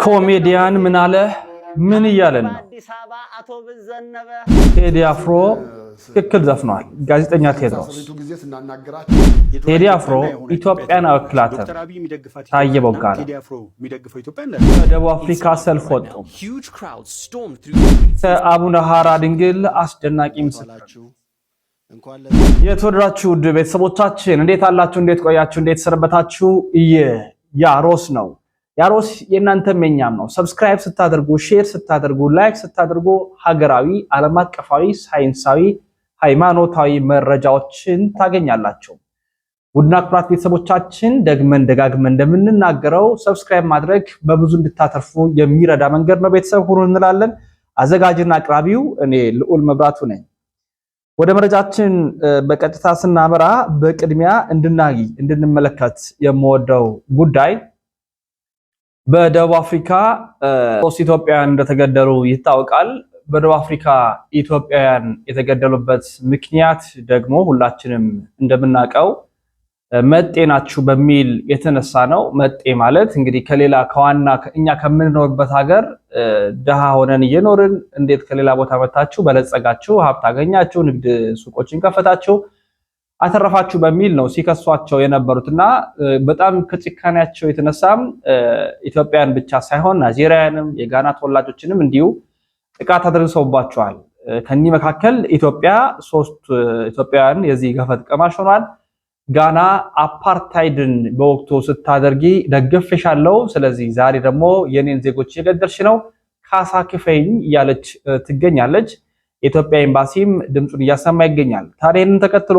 ኮሜዲያን ምን አለ ምን እያለን ነው? ቴዲ አፍሮ ትክክል ዘፍኗል። ጋዜጠኛ ቴድሮስ ቴዲ አፍሮ ኢትዮጵያን አወክላተም ታየ ቦጋለ በደቡብ አፍሪካ ሰልፍ ወጡ። አቡነ ሐራ ድንግል አስደናቂ ምስክር። የተወደዳችሁ ውድ ቤተሰቦቻችን እንዴት አላችሁ? እንዴት ቆያችሁ? እንዴት ሰነበታችሁ? ያሮስ ነው። ያሮስ የእናንተም የኛም ነው። ሰብስክራይብ ስታደርጉ፣ ሼር ስታደርጉ፣ ላይክ ስታደርጉ ሀገራዊ፣ ዓለም አቀፋዊ፣ ሳይንሳዊ፣ ሃይማኖታዊ መረጃዎችን ታገኛላችሁ። ውድና ኩራት ቤተሰቦቻችን ደግመን ደጋግመን እንደምንናገረው ሰብስክራይብ ማድረግ በብዙ እንድታተርፉ የሚረዳ መንገድ ነው። ቤተሰብ ሁኑ እንላለን። አዘጋጅና አቅራቢው እኔ ልዑል መብራቱ ነኝ። ወደ መረጃችን በቀጥታ ስናመራ በቅድሚያ እንድንመለከት የምወደው ጉዳይ በደቡብ አፍሪካ 3 ኢትዮጵያውያን እንደተገደሉ ይታወቃል። በደቡብ አፍሪካ ኢትዮጵያውያን የተገደሉበት ምክንያት ደግሞ ሁላችንም እንደምናውቀው መጤ ናችሁ በሚል የተነሳ ነው። መጤ ማለት እንግዲህ ከሌላ ከዋና እኛ ከምንኖርበት ሀገር ደሃ ሆነን እየኖርን እንዴት ከሌላ ቦታ መጣችሁ በለጸጋችሁ፣ ሀብት አገኛችሁ፣ ንግድ ሱቆችን ከፈታችሁ፣ አተረፋችሁ በሚል ነው ሲከሷቸው የነበሩትና በጣም ከጭካኔያቸው የተነሳም ኢትዮጵያን ብቻ ሳይሆን ናይጄሪያንም የጋና ተወላጆችንም እንዲሁ ጥቃት አድርሰውባቸዋል። ከዚህ መካከል ኢትዮጵያ 3 ኢትዮጵያውያን የዚህ ገፈት ቀማሽ ሆኗል። ጋና አፓርታይድን በወቅቱ ስታደርጊ ደግፌሻለሁ፣ ስለዚህ ዛሬ ደግሞ የኔን ዜጎች እየገደልሽ ነው፣ ካሳ ክፈይኝ እያለች ትገኛለች። የኢትዮጵያ ኤምባሲም ድምፁን እያሰማ ይገኛል። ታዲያ ይህንን ተከትሎ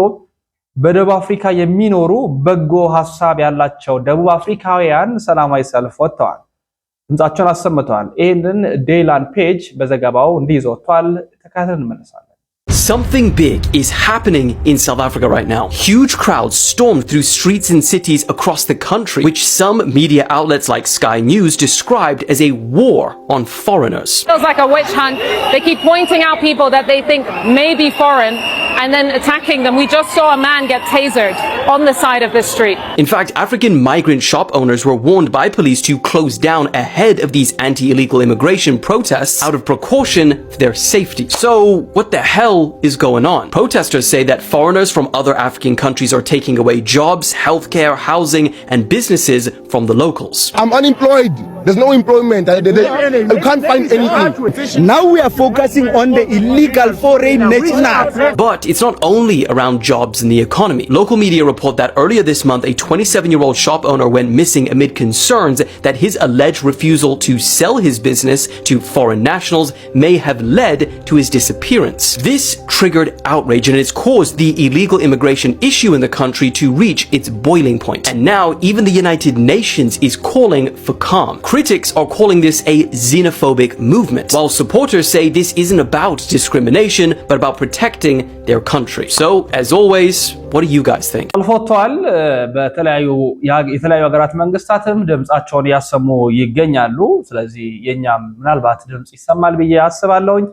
በደቡብ አፍሪካ የሚኖሩ በጎ ሐሳብ ያላቸው ደቡብ አፍሪካውያን ሰላማዊ ሰልፍ ወጥተዋል፣ ድምጻቸውን አሰምተዋል። ይህንን ዴይላንድ ፔጅ በዘገባው እንዲህ ወጥቷል። ተከታትለን እንመለሳለን። Something big is happening in South Africa right now. Huge crowds stormed through streets and cities across the country, which some media outlets like Sky News described as a war on foreigners. It feels like a witch hunt. They keep pointing out people that they think may be foreign and then attacking them. We just saw a man get tasered on the side of the street. In fact, African migrant shop owners were warned by police to close down ahead of these anti-illegal immigration protests out of precaution for their safety. So, what the hell is going on? Protesters say that foreigners from other African countries are taking away jobs, healthcare, housing, and businesses from the locals. I'm unemployed. There's no employment. I can't find anything. Now we are focusing on the illegal foreign nationals. But it's not only around jobs and the economy. Local media report that earlier this month, a 27-year-old shop owner went missing amid concerns that his alleged refusal to sell his business to foreign nationals may have led to his disappearance. This triggered outrage and it's caused the illegal immigration issue in the country to reach its boiling point. And now even the United Nations is calling for calm. Critics are calling this a xenophobic movement, while supporters say this isn't about discrimination but about protecting their country. So, as always, what do you guys think? አልፎቷል። በተለያዩ ሀገራት መንግስታትም ድምጻቸውን ያሰሙ ይገኛሉ። ስለዚህ የኛም ምናልባት ድምጽ ይሰማል ብዬ አስባለሁኝ።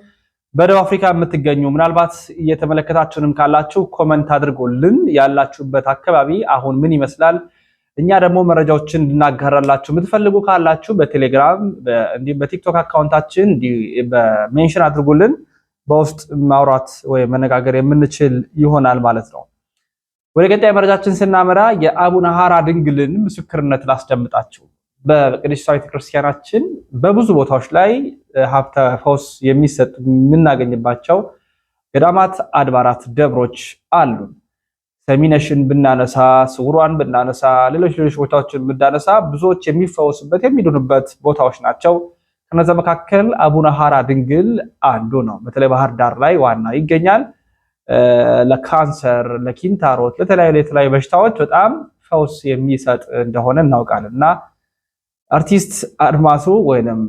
በደቡብ አፍሪካ የምትገኙ ምናልባት እየተመለከታችሁንም ካላችሁ ኮመንት አድርጎልን ያላችሁበት አካባቢ አሁን ምን ይመስላል? እኛ ደግሞ መረጃዎችን እንድናጋራላችሁ የምትፈልጉ ካላችሁ በቴሌግራም እንዲሁም በቲክቶክ አካውንታችን በሜንሽን አድርጉልን። በውስጥ ማውራት ወይ መነጋገር የምንችል ይሆናል ማለት ነው። ወደ ቀጣይ መረጃችን ስናመራ የአቡነ ሐራ ድንግልን ምስክርነት ላስደምጣችሁ። በቅድስት ቤተክርስቲያናችን በብዙ ቦታዎች ላይ ሀብተ ፈውስ የሚሰጡ የምናገኝባቸው ገዳማት፣ አድባራት፣ ደብሮች አሉ። ሰሚነሽን ብናነሳ፣ ስውሯን ብናነሳ፣ ሌሎች ቦታዎችን ብናነሳ ብዙዎች የሚፈወሱበት የሚድኑበት ቦታዎች ናቸው። ከነዛ መካከል አቡነ ሐራ ድንግል አንዱ ነው። በተለይ ባህር ዳር ላይ ዋና ይገኛል። ለካንሰር፣ ለኪንታሮት፣ ለተለያዩ በሽታዎች በጣም ፈውስ የሚሰጥ እንደሆነ እናውቃለን እና አርቲስት አድማሱ ወይንም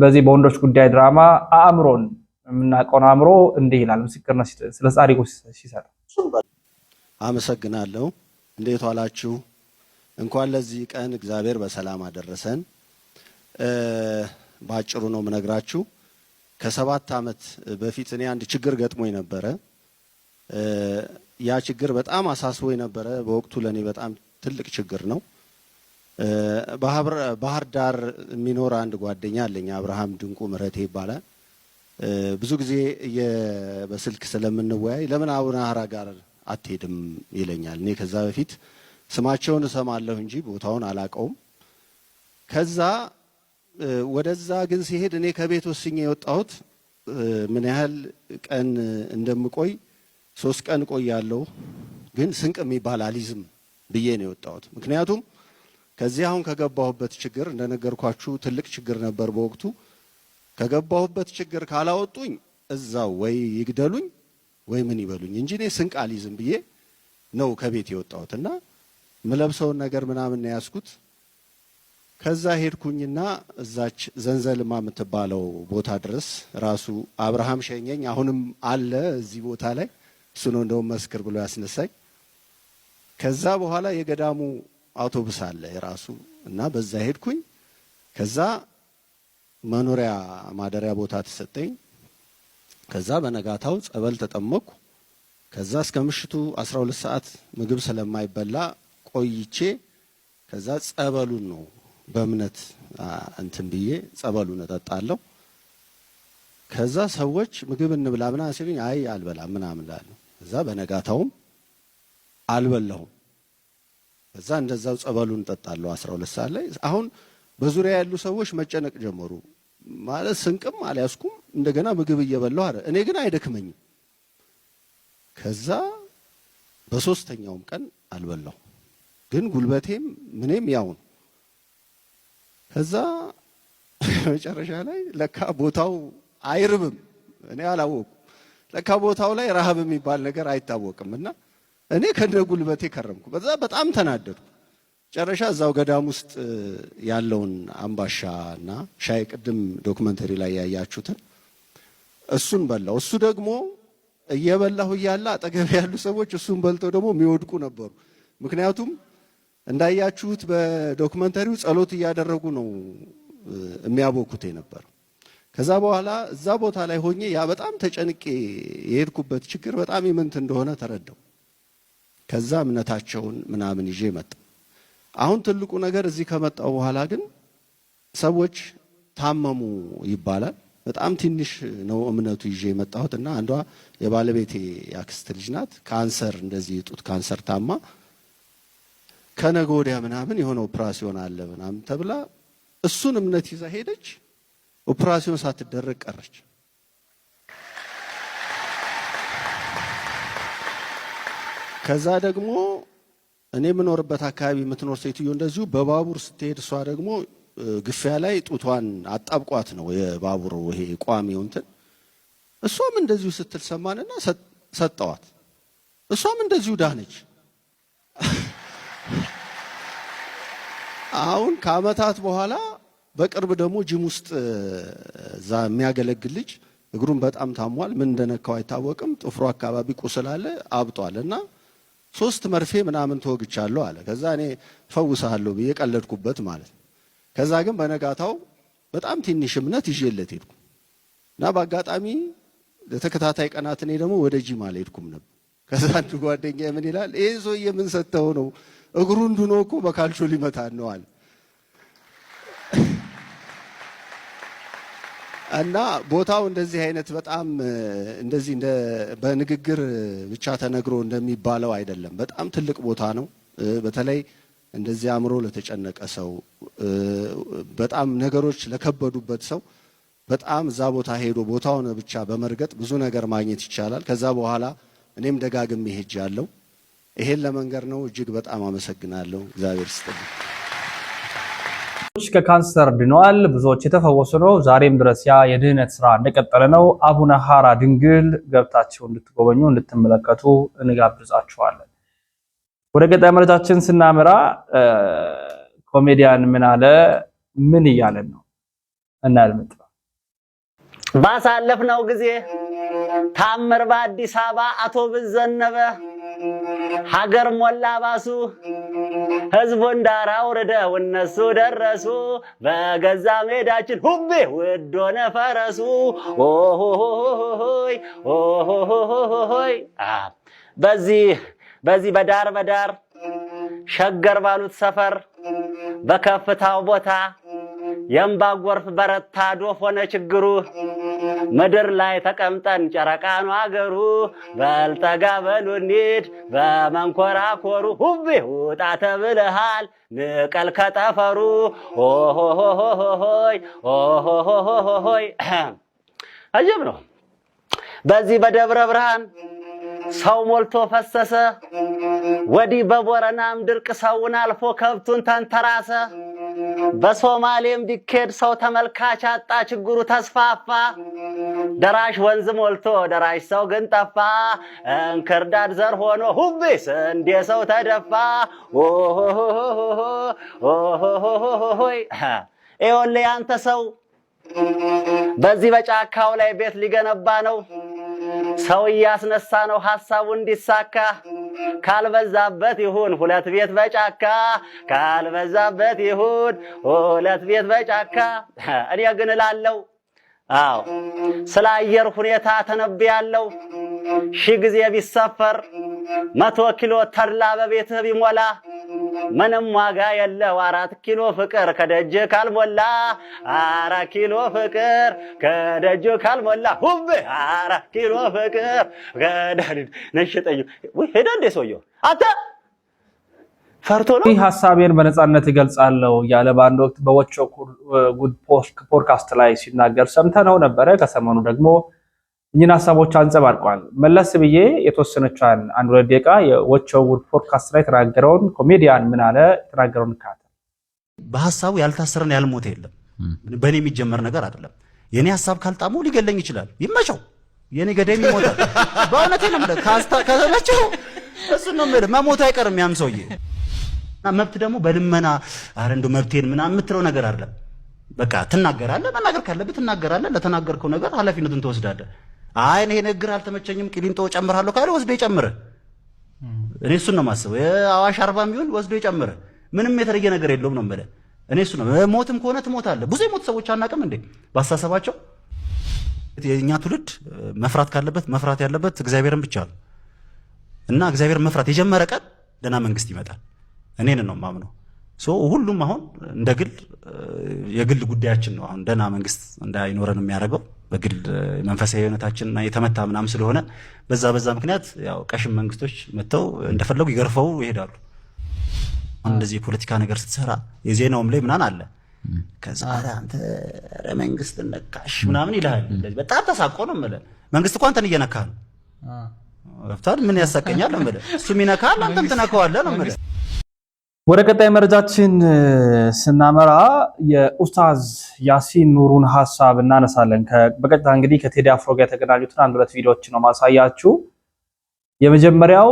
በዚህ በወንዶች ጉዳይ ድራማ አእምሮን የምናውቀውን አእምሮ እንዲህ ይላል ምስክርነት ስለ ጻድቁ ሲሰጥ። አመሰግናለሁ። እንዴት ዋላችሁ? እንኳን ለዚህ ቀን እግዚአብሔር በሰላም አደረሰን። ባጭሩ ነው የምነግራችሁ። ከ7 ዓመት በፊት እኔ አንድ ችግር ገጥሞኝ ነበረ። ያ ችግር በጣም አሳስቦኝ ነበረ። በወቅቱ ለኔ በጣም ትልቅ ችግር ነው። ባህር ዳር የሚኖር አንድ ጓደኛ አለኝ አብርሃም ድንቁ ምረቴ ይባላል ብዙ ጊዜ በስልክ ስለምንወያይ ለምን አቡነ ሐራ ጋር አትሄድም ይለኛል እኔ ከዛ በፊት ስማቸውን እሰማለሁ እንጂ ቦታውን አላቀውም ከዛ ወደዛ ግን ሲሄድ እኔ ከቤት ወስኜ የወጣሁት ምን ያህል ቀን እንደምቆይ 3 ቀን ቆያለሁ ግን ስንቅ የሚባል አሊዝም ብዬ ነው የወጣሁት ምክንያቱም ከዚህ አሁን ከገባሁበት ችግር እንደነገርኳችሁ ትልቅ ችግር ነበር በወቅቱ ከገባሁበት ችግር ካላወጡኝ እዛው ወይ ይግደሉኝ ወይ ምን ይበሉኝ እንጂ እኔ ስንቅ አሊዝም ብዬ ነው ከቤት የወጣሁትና መለብሰውን ነገር ምናምን ነው ያስኩት ከዛ ሄድኩኝና እዛች ዘንዘልማ የምትባለው ቦታ ድረስ ራሱ አብርሃም ሸኘኝ አሁንም አለ እዚህ ቦታ ላይ እሱ ነው እንደውም መስክር ብሎ ያስነሳኝ ከዛ በኋላ የገዳሙ አውቶቡስ አለ የራሱ እና በዛ ሄድኩኝ ከዛ መኖሪያ ማደሪያ ቦታ ተሰጠኝ ከዛ በነጋታው ጸበል ተጠመቅኩ ከዛ እስከ ምሽቱ 12 ሰዓት ምግብ ስለማይበላ ቆይቼ ከዛ ጸበሉን ነው በእምነት እንትን ብዬ ጸበሉን እጠጣለሁ ከዛ ሰዎች ምግብ እንብላ ምናምን ሲሉኝ አይ አልበላም ምናምን እላለሁ ከዛ በነጋታውም አልበላሁም ከዛ እንደዛው ጸበሉን እጠጣለሁ 12 ሰዓት ላይ አሁን በዙሪያ ያሉ ሰዎች መጨነቅ ጀመሩ ማለት ስንቅም አልያዝኩም እንደገና ምግብ እየበላሁ አይደል እኔ ግን አይደክመኝም ከዛ በሶስተኛውም ቀን አልበላሁ ግን ጉልበቴም ምንም ያው ከዛ መጨረሻ ላይ ለካ ቦታው አይርብም እኔ አላወኩም ለካ ቦታው ላይ ረሃብ የሚባል ነገር አይታወቅምና እኔ ከነ ጉልበቴ ከረምኩ በዛ በጣም ተናደድኩ ጨረሻ እዛው ገዳም ውስጥ ያለውን አምባሻና ሻይ ቅድም ዶክመንተሪ ላይ ያያችሁትን እሱን በላው እሱ ደግሞ እየበላሁ ይያላ አጠገብ ያሉ ሰዎች እሱን በልተው ደግሞ የሚወድቁ ነበሩ ምክንያቱም እንዳያችሁት በዶክመንተሪው ጸሎት እያደረጉ ነው የሚያቦኩት ነበር ከዛ በኋላ እዛ ቦታ ላይ ሆኜ ያ በጣም ተጨንቄ የሄድኩበት ችግር በጣም ይምንት እንደሆነ ተረዳው ከዛ እምነታቸውን ምናምን ይዤ መጣ አሁን ትልቁ ነገር እዚህ ከመጣው በኋላ ግን ሰዎች ታመሙ ይባላል በጣም ትንሽ ነው እምነቱ ይዤ መጣሁትና አንዷ የባለቤቴ ያክስት ልጅ ናት ካንሰር እንደዚህ ጡት ካንሰር ታማ ከነገ ወዲያ ምናምን የሆነ ኦፕራሲዮን አለ ምናምን ተብላ እሱን እምነት ይዛ ሄደች ኦፕራሲዮን ሳትደረግ ቀረች ከዛ ደግሞ እኔ ምኖርበት አካባቢ የምትኖር ሴትዮ እንደዚሁ በባቡር ስትሄድ እሷ ደግሞ ግፊያ ላይ ጡቷን አጣብቋት ነው የባቡር ይሄ ቋሚው እንትን እሷም እንደዚሁ ስትል ሰማንና ሰጠዋት እሷም እንደዚሁ ዳነች አሁን ከአመታት በኋላ በቅርብ ደግሞ ጂም ውስጥ ዛ የሚያገለግል ልጅ እግሩን በጣም ታሟል ምን እንደነካው አይታወቅም ጥፍሩ አካባቢ ቁስል አለ አብጧልና 3 መርፌ ምናምን ተወግቻለሁ አለ ከዛ እኔ ፈውሳለሁ በየቀለድኩበት ማለት ከዛ ግን በነጋታው በጣም ትንሽ እምነት ይዤለት ሄድኩ እና በአጋጣሚ ለተከታታይ ቀናት እኔ ደግሞ ወደ ጂም አልሄድኩም ነበር ከዛ አንዱ ጓደኛዬ ምን ይላል ይሄ ሰውዬ ምን ሰተው ነው እግሩን ድኖ እኮ በካልቾ ሊመታን ነው አለ እና ቦታው እንደዚህ አይነት በጣም እንደዚህ እንደ በንግግር ብቻ ተነግሮ እንደሚባለው አይደለም በጣም ትልቅ ቦታ ነው በተለይ እንደዚህ አምሮ ለተጨነቀ ሰው በጣም ነገሮች ለከበዱበት ሰው በጣም እዛ ቦታ ሄዶ ቦታውን ብቻ በመርገጥ ብዙ ነገር ማግኘት ይቻላል ከዛ በኋላ እኔም ደጋግሜ ሄጃለሁ ይሄን ለመንገር ነው እጅግ በጣም አመሰግናለሁ እግዚአብሔር ይስጥልኝ ከካንሰር ድነዋል ብዙዎች የተፈወሱ ነው ዛሬም ድረስ ያ የድህነት ስራ እንደቀጠለ ነው አቡነ ሐራ ድንግል ገብታችሁ እንድትጎበኙ እንድትመለከቱ እንጋብዛችኋለን ወደ ቀጣይ መረጃችን ስናመራ ኮሜዲያን ምን አለ ምን ይያለን ነው እናልምጥ ባሳለፍነው ጊዜ ታምር በአዲስ አበባ አውቶቡስ ዘነበ ሀገር ሞላ ባሱ ህዝቡ እንዳራ ወረደው እነሱ ደረሱ በገዛ ሜዳችን ሁቤ ወዶ ነፈረሱ ኦሆሆሆይ ኦሆሆሆይ በዚህ በዳር ሸገር ባሉት ሰፈር በከፍታው ቦታ የእምባ ጎርፍ በረታ ዶፍ ሆነ ችግሩ ምድር ላይ ተቀምጠን ጨረቃኑ አገሩ በልጠጋ በሉ እንሂድ በመንኮራኮሩ ሁቤ ውጣ ተብለሃል ንቀል ከጠፈሩ ኦሆሆሆሆይ ኦሆሆሆሆይ አጀብ ነው። በዚህ በደብረ ብርሃን ሰው ሞልቶ ፈሰሰ ወዲህ በቦረናም ድርቅ ሰውን አልፎ ከብቱን ተንተራሰ በሶማሌም ቢኬድ ሰው ተመልካች አጣ ችግሩ ተስፋፋ ደራሽ ወንዝ ሞልቶ ደራሽ ሰው ግን ጠፋ እንክርዳድ ዘር ሆኖ ሁቤስ እንደ ሰው ተደፋ ኦሆሆሆሆይ ኤወለ ያንተ ሰው በዚህ በጫካው ላይ ቤት ሊገነባ ነው ሰው ያስነሳ ነው ሐሳቡ እንዲሳካ ካልበዛበት ይሁን ሁለት ቤት በጫካ ካልበዛበት ይሁን ሁለት ቤት በጫካ እኔ ግን እላለሁ አዎ ስለ አየር ሁኔታ ተነብያለሁ ሺህ ጊዜ ቢሰፈር 100 ኪሎ ተድላ በቤትህ ቢሞላ ምንም ዋጋ የለው 4 ኪሎ ፍቅር ከደጅ ካልሞላ 4 ኪሎ ፍቅር ከደጅ ካልሞላ ሁብ 4 ኪሎ ፍቅር ከደጅ ነሽጠዩ ወይ ሄደ እንደ ሰውየው አታ ፈርቶ ነው ይህ ሐሳቤን በነጻነት ይገልጻለሁ ያለ ባንድ ወቅት በወቾ ጉድ ፖድካስት ላይ ሲናገር ሰምተነው ነበር። ከሰሞኑ ደግሞ እኚህን ሐሳቦች አንጸባርቋል። መለስ ብዬ የተወሰነቻን አንድ ሁለት ደቂቃ የወቾ ጉድ ፖድካስት ላይ ተናገረውን ኮሜዲያን ምን አለ ተናገረውን ካተ በሐሳቡ ያልታሰረን ያልሞተ የለም። በእኔ የሚጀመር ነገር አይደለም። የኔ ሐሳብ ካልጣመው ሊገለኝ ይችላል። ይመቸው የኔ ገደም ይሞታል። በእውነቴ ነው ማለት ካስተካከለችው እሱ ነው ማለት መሞት አይቀርም ያም ሰውዬ መብት ደግሞ በልመና አረ እንደው መብቴን ምናምን የምትለው ነገር አይደለም። በቃ ትናገራለህ፣ መናገር ካለብህ ትናገራለህ። ለተናገርከው ነገር ኃላፊነቱን ትወስዳለህ። አይ እኔ ነገር አልተመቸኝም ቂሊንጦ ጨምራለሁ ካለ ወስዶ ይጨምር። እኔ እሱን ነው የማስበው። አዋሽ 40 ሚሊዮን ወስዶ ይጨምር። ምንም የተለየ ነገር የለውም ነው የምልህ። እኔ እሱ ነው ሞትም ከሆነ ትሞታለህ። ብዙ የሞት ሰዎች አናውቅም እንዴ ባሳሰባቸው። የኛ ትውልድ መፍራት ካለበት መፍራት ያለበት እግዚአብሔርን ብቻ ነው እና እግዚአብሔር መፍራት የጀመረ ቀን ደህና መንግስት ይመጣል። እኔን ነው ማምነው። ሁሉም አሁን እንደ ግል የግል ጉዳያችን ነው አሁን ደህና መንግስት እንዳይኖረን የሚያደርገው በግል መንፈሳዊ ህይወታችን የተመታ ምናምን ስለሆነ በዛ ምክንያት ያው ቀሽም መንግስቶች መተው እንደፈለጉ ይገርፈው ይሄዳሉ። እንደዚህ የፖለቲካ ነገር ስትሰራ የዜናውም ላይ ምናን አለ ከዛ አንተ መንግስት ነካሽ ምናምን ይላል። እንደዚህ በጣም ተሳቆ ነው ማለት መንግስት እንኳን አንተን እየነካ ነው ወፍታድ ምን ያሳቀኛል ነው ማለት እሱም ይነካል አንተም ትነካዋለህ ነው ማለት። ወደ ቀጣይ መረጃችን ስናመራ የኡስታዝ ያሲን ኑሩን ሐሳብ እናነሳለን። በቀጥታ እንግዲህ ከቴዲ አፍሮ ጋር የተገናኙትን አንድ ሁለት ቪዲዮዎች ነው ማሳያችሁ። የመጀመሪያው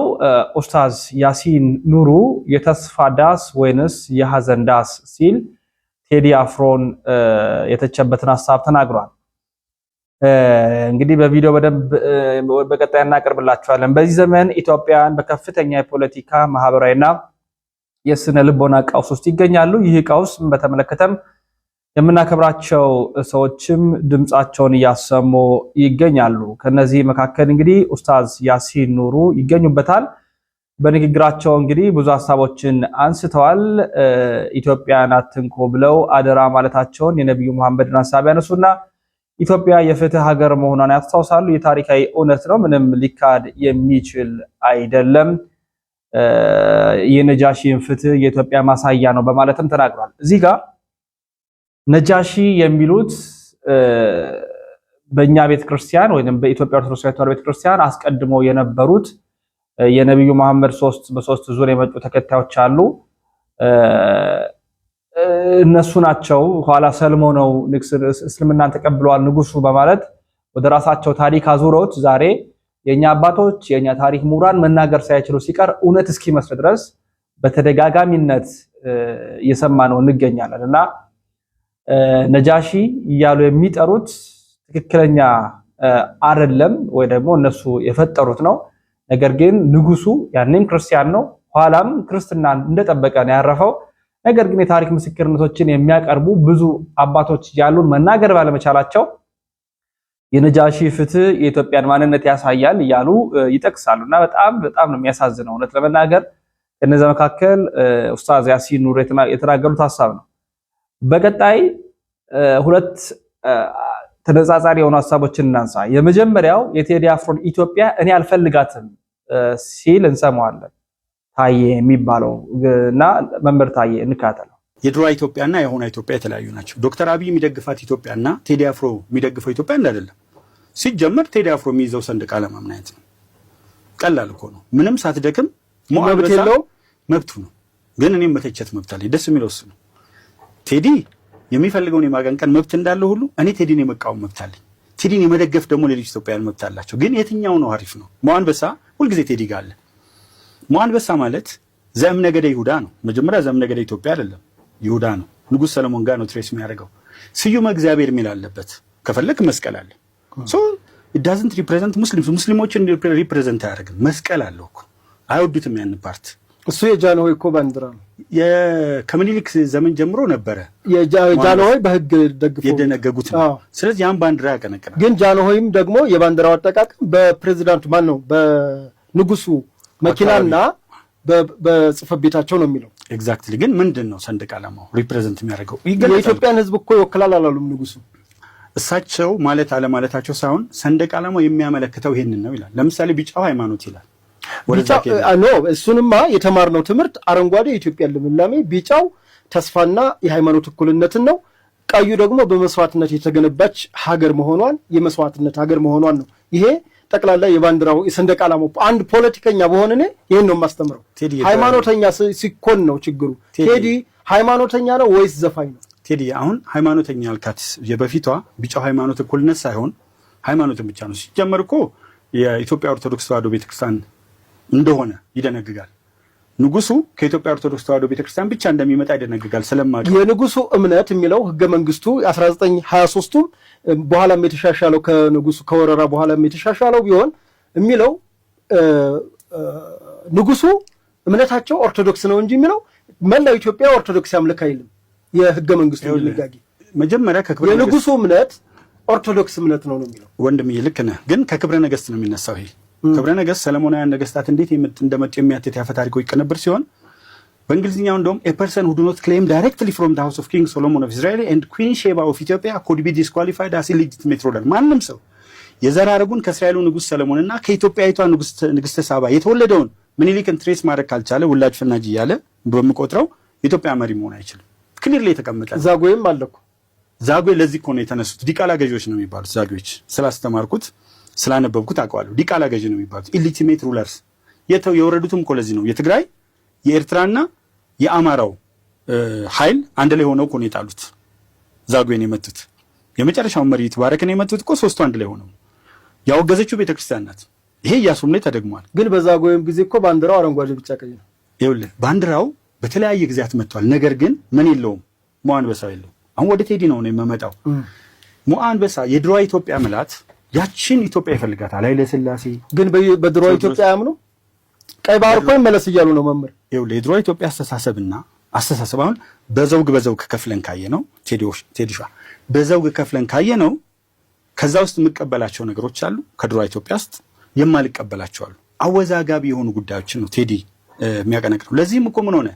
ኡስታዝ ያሲን ኑሩ የተስፋ ዳስ ወይንስ የሐዘን ዳስ ሲል ቴዲ አፍሮን የተቸበትን ሐሳብ ተናግሯል። እንግዲህ በቪዲዮ በደንብ በቀጣይ እናቀርብላችኋለን። በዚህ ዘመን ኢትዮጵያን በከፍተኛ የፖለቲካ ማህበራዊና የስነ ልቦና ቀውስ ውስጥ ይገኛሉ። ይህ ቀውስ በተመለከተም የምናከብራቸው ሰዎችም ድምጻቸውን እያሰሙ ይገኛሉ። ከነዚህ መካከል እንግዲህ ኡስታዝ ያሲን ኑሩ ይገኙበታል። በንግግራቸው እንግዲህ ብዙ ሐሳቦችን አንስተዋል። ኢትዮጵያን አትንኮ ብለው አደራ ማለታቸውን የነብዩ መሐመድን ሐሳብ ያነሱና ኢትዮጵያ የፍትህ ሀገር መሆኗን ያስታውሳሉ። የታሪካዊ እውነት ነው፣ ምንም ሊካድ የሚችል አይደለም። የነጃሺን ፍትህ የኢትዮጵያ ማሳያ ነው በማለትም ተናግሯል። እዚህ ጋር ነጃሺ የሚሉት በእኛ ቤተክርስቲያን ወይንም በኢትዮጵያ ኦርቶዶክስ ተዋሕዶ ቤተክርስቲያን አስቀድሞ የነበሩት የነብዩ መሐመድ በሶስት ዙር የመጡ ተከታዮች አሉ። እነሱ ናቸው ኋላ ሰልሞ ነው እስልምናን ተቀብለዋል ንጉሱ በማለት ወደ ራሳቸው ታሪክ አዙረውት ዛሬ የኛ አባቶች የኛ ታሪክ ምሁራን መናገር ሳይችሉ ሲቀር እውነት እስኪመስል ድረስ በተደጋጋሚነት እየሰማነው እንገኛለን። እና ነጃሺ እያሉ የሚጠሩት ትክክለኛ አይደለም ወይ ደግሞ እነሱ የፈጠሩት ነው። ነገር ግን ንጉሱ ያንንም ክርስቲያን ነው፣ ኋላም ክርስትናን እንደጠበቀ ነው ያረፈው። ነገር ግን የታሪክ ምስክርነቶችን የሚያቀርቡ ብዙ አባቶች ያሉን መናገር ባለመቻላቸው የነጃሺ ፍትህ የኢትዮጵያን ማንነት ያሳያል እያሉ ይጠቅሳሉና በጣም ነው የሚያሳዝነው። እውነት ለመናገር ከነዛ መካከል ኡስታዝ ያሲን ኑር የተናገሩት ሐሳብ ነው። በቀጣይ ሁለት ተነጻጻሪ የሆኑ ሐሳቦችን እናንሳ። የመጀመሪያው የቴዲ አፍሮን ኢትዮጵያ እኔ አልፈልጋትም ሲል እንሰማዋለን። ታዬ የሚባለው እና መምህር ታዬ እንካተለው። የድሮ ኢትዮጵያና የሆነ ኢትዮጵያ የተለያዩ ናቸው። ዶክተር አብይ የሚደግፋት ኢትዮጵያና ቴዲ አፍሮ የሚደግፈው ኢትዮጵያ አይደለም። ሲጀመር ቴዲ አፍሮ የሚይዘው ሰንደቅ ዓላማ ምን አይነት ነው? ቀላል እኮ ነው። ምንም ሳትደክም መብት የለው መብቱ ነው። ግን እኔም መተቸት መብት አለኝ። ደስ የሚለው እሱ ነው። ቴዲ የሚፈልገውን የማቀንቀን መብት እንዳለው ሁሉ እኔ ቴዲን የመቃወም መብት አለኝ። ቴዲን የመደገፍ ደግሞ ሌሎች ኢትዮጵያውያን መብት አላቸው። ግን የትኛው ነው አሪፍ ነው? ሞአንበሳ ሁልጊዜ ቴዲ ጋር አለ። ሞአንበሳ ማለት ዘእምነገደ ይሁዳ ነው። መጀመሪያ ዘእምነገደ ኢትዮጵያ አይደለም፣ ይሁዳ ነው። ንጉስ ሰለሞን ጋር ነው ትሬስ የሚያደርገው። ስዩመ እግዚአብሔር የሚል አለበት። ከፈለክ መስቀል አለ። ሶ it doesn't represent ሙስሊሞችን ሪፕሬዘንት አያደርግም። መስቀል አለው እኮ አይወዱትም ያን ፓርት። እሱ የጃንሆይ እኮ ባንዲራ ነው። ከምኒልክ ዘመን ጀምሮ ነበረ የጃንሆይ በህግ ደግፈው የደነገጉት ነው። ስለዚህ ያን ባንዲራ ያቀነቅናል። ግን ጃንሆይም ደግሞ የባንዲራው አጠቃቀም በፕሬዝዳንቱ ማን ነው በንጉሱ መኪናና በጽፈት ቤታቸው ነው የሚለው። ኤግዛክትሊ። ግን ምንድነው ሰንደቅ ዓላማው ሪፕሬዘንት የሚያደርገው? የኢትዮጵያን ህዝብ እኮ ይወክላል አላሉም ንጉሱ። እሳቸው ማለት አለማለታቸው ሳይሆን ሰንደቅ ዓላማው የሚያመለክተው ይሄንን ነው ይላል። ለምሳሌ ቢጫው ሃይማኖት ይላል። እሱንማ የተማርነው ትምህርት አረንጓዴ የኢትዮጵያ ልምላሜ፣ ቢጫው ተስፋና የሃይማኖት እኩልነትን ነው። ቀዩ ደግሞ በመስዋዕትነት የተገነባች ሀገር መሆኗን የመስዋዕትነት ሀገር መሆኗን ነው። ይሄ ጠቅላላ የባንዲራው የሰንደቅ ዓላማው አንድ ፖለቲከኛ በሆነ እኔ ይሄን ነው የማስተምረው። ሃይማኖተኛ ሲኮን ነው ችግሩ። ቴዲ ሃይማኖተኛ ነው ወይስ ዘፋኝ ነው? ቴዲ አሁን ሃይማኖተኛ ያልካት የበፊቷ ቢጫው ሃይማኖት እኩልነት ሳይሆን ሃይማኖትን ብቻ ነው። ሲጀመር እኮ የኢትዮጵያ ኦርቶዶክስ ተዋሕዶ ቤተክርስቲያን እንደሆነ ይደነግጋል። ንጉሱ ከኢትዮጵያ ኦርቶዶክስ ተዋሕዶ ቤተክርስቲያን ብቻ እንደሚመጣ ይደነግጋል። ስለማቀ የንጉሱ እምነት የሚለው ህገ መንግስቱ 1923ቱም በኋላም የተሻሻለው ከንጉሱ ከወረራ በኋላም የተሻሻለው ቢሆን የሚለው ንጉሱ እምነታቸው ኦርቶዶክስ ነው እንጂ የሚለው መላው ኢትዮጵያ ኦርቶዶክስ ያምልክ አይልም። የህገ መንግስቱ ድንጋጌ መጀመሪያ ከክብረ የንጉሱ እምነት ኦርቶዶክስ እምነት ነው የሚለው። ወንድምዬ ልክ ነህ። ግን ከክብረ ነገስት ነው የሚነሳው። ይሄ ክብረ ነገስት ሰለሞናውያን ነገስታት እንዴት እንደመጡ የሚያትት ያፈ ታሪኮ ይቀነብር ሲሆን በእንግሊዝኛው እንደውም a person who do not claim directly from the house of King Solomon of Israel and Queen Sheba of Ethiopia could be disqualified as illegitimate ruler. ማንም ሰው የዘር ሐረጉን ከእስራኤሉ ንጉስ ሰለሞንና ከኢትዮጵያዊቷ ንግስተ ሳባ የተወለደውን ምኒልክን ትሬስ ማድረግ ካልቻለ ውላጅ ፈናጅ እያለ በሚቆጥረው ኢትዮጵያ መሪ መሆን አይችልም። ክሊርሊ የተቀመጠ ዛጎይም አለኩ። ዛጎይ ለዚህ እኮ ነው የተነሱት። ዲቃላ ገዢዎች ነው የሚባሉት ዛጎች። ስላስተማርኩት ስላነበብኩት አውቀዋለሁ። ዲቃላ ገዢ ነው የሚባሉት ኢሊቲሜት ሩለርስ። የወረዱትም እኮ ለዚህ ነው። የትግራይ የኤርትራና የአማራው ኃይል አንድ ላይ ሆነው እኮ ነው የጣሉት። ዛጎይን የመቱት የመጨረሻው መሪ ተባረከን የመቱት እኮ ሶስቱ አንድ ላይ ሆነው ያወገዘችው ቤተክርስቲያን ናት። ይሄ ኢያሱም ላይ ተደግሟል። ግን በዛጎይም ጊዜ እኮ ባንዲራው አረንጓዴ ቢጫ ቀይ ነው። ይኸውልህ ባንዲራው በተለያየ ጊዜያት መጥቷል። ነገር ግን ምን የለውም ሞአንበሳ የለውም። አሁን ወደ ቴዲ ነው የምመጣው። ሞአንበሳ የድሮ ኢትዮጵያ ምላት ያችን ኢትዮጵያ ይፈልጋታል። ኃይለ ሥላሴ ግን በድሮ ኢትዮጵያ ያምኑ ቀይ ባህር እኮ ይመለስ እያሉ ነው መምህር። ይኸውልህ የድሮ ኢትዮጵያ አስተሳሰብ አሁን በዘውግ ከፍለን ካየ ነው ቴዲሻ በዘውግ ከፍለን ካየ ነው። ከዛ ውስጥ የምቀበላቸው ነገሮች አሉ፣ ከድሮ ኢትዮጵያ ውስጥ የማልቀበላቸው አሉ። አወዛጋቢ የሆኑ ጉዳዮችን ነው ቴዲ የሚያቀነቅነው። ለዚህም እኮ ምን ሆነ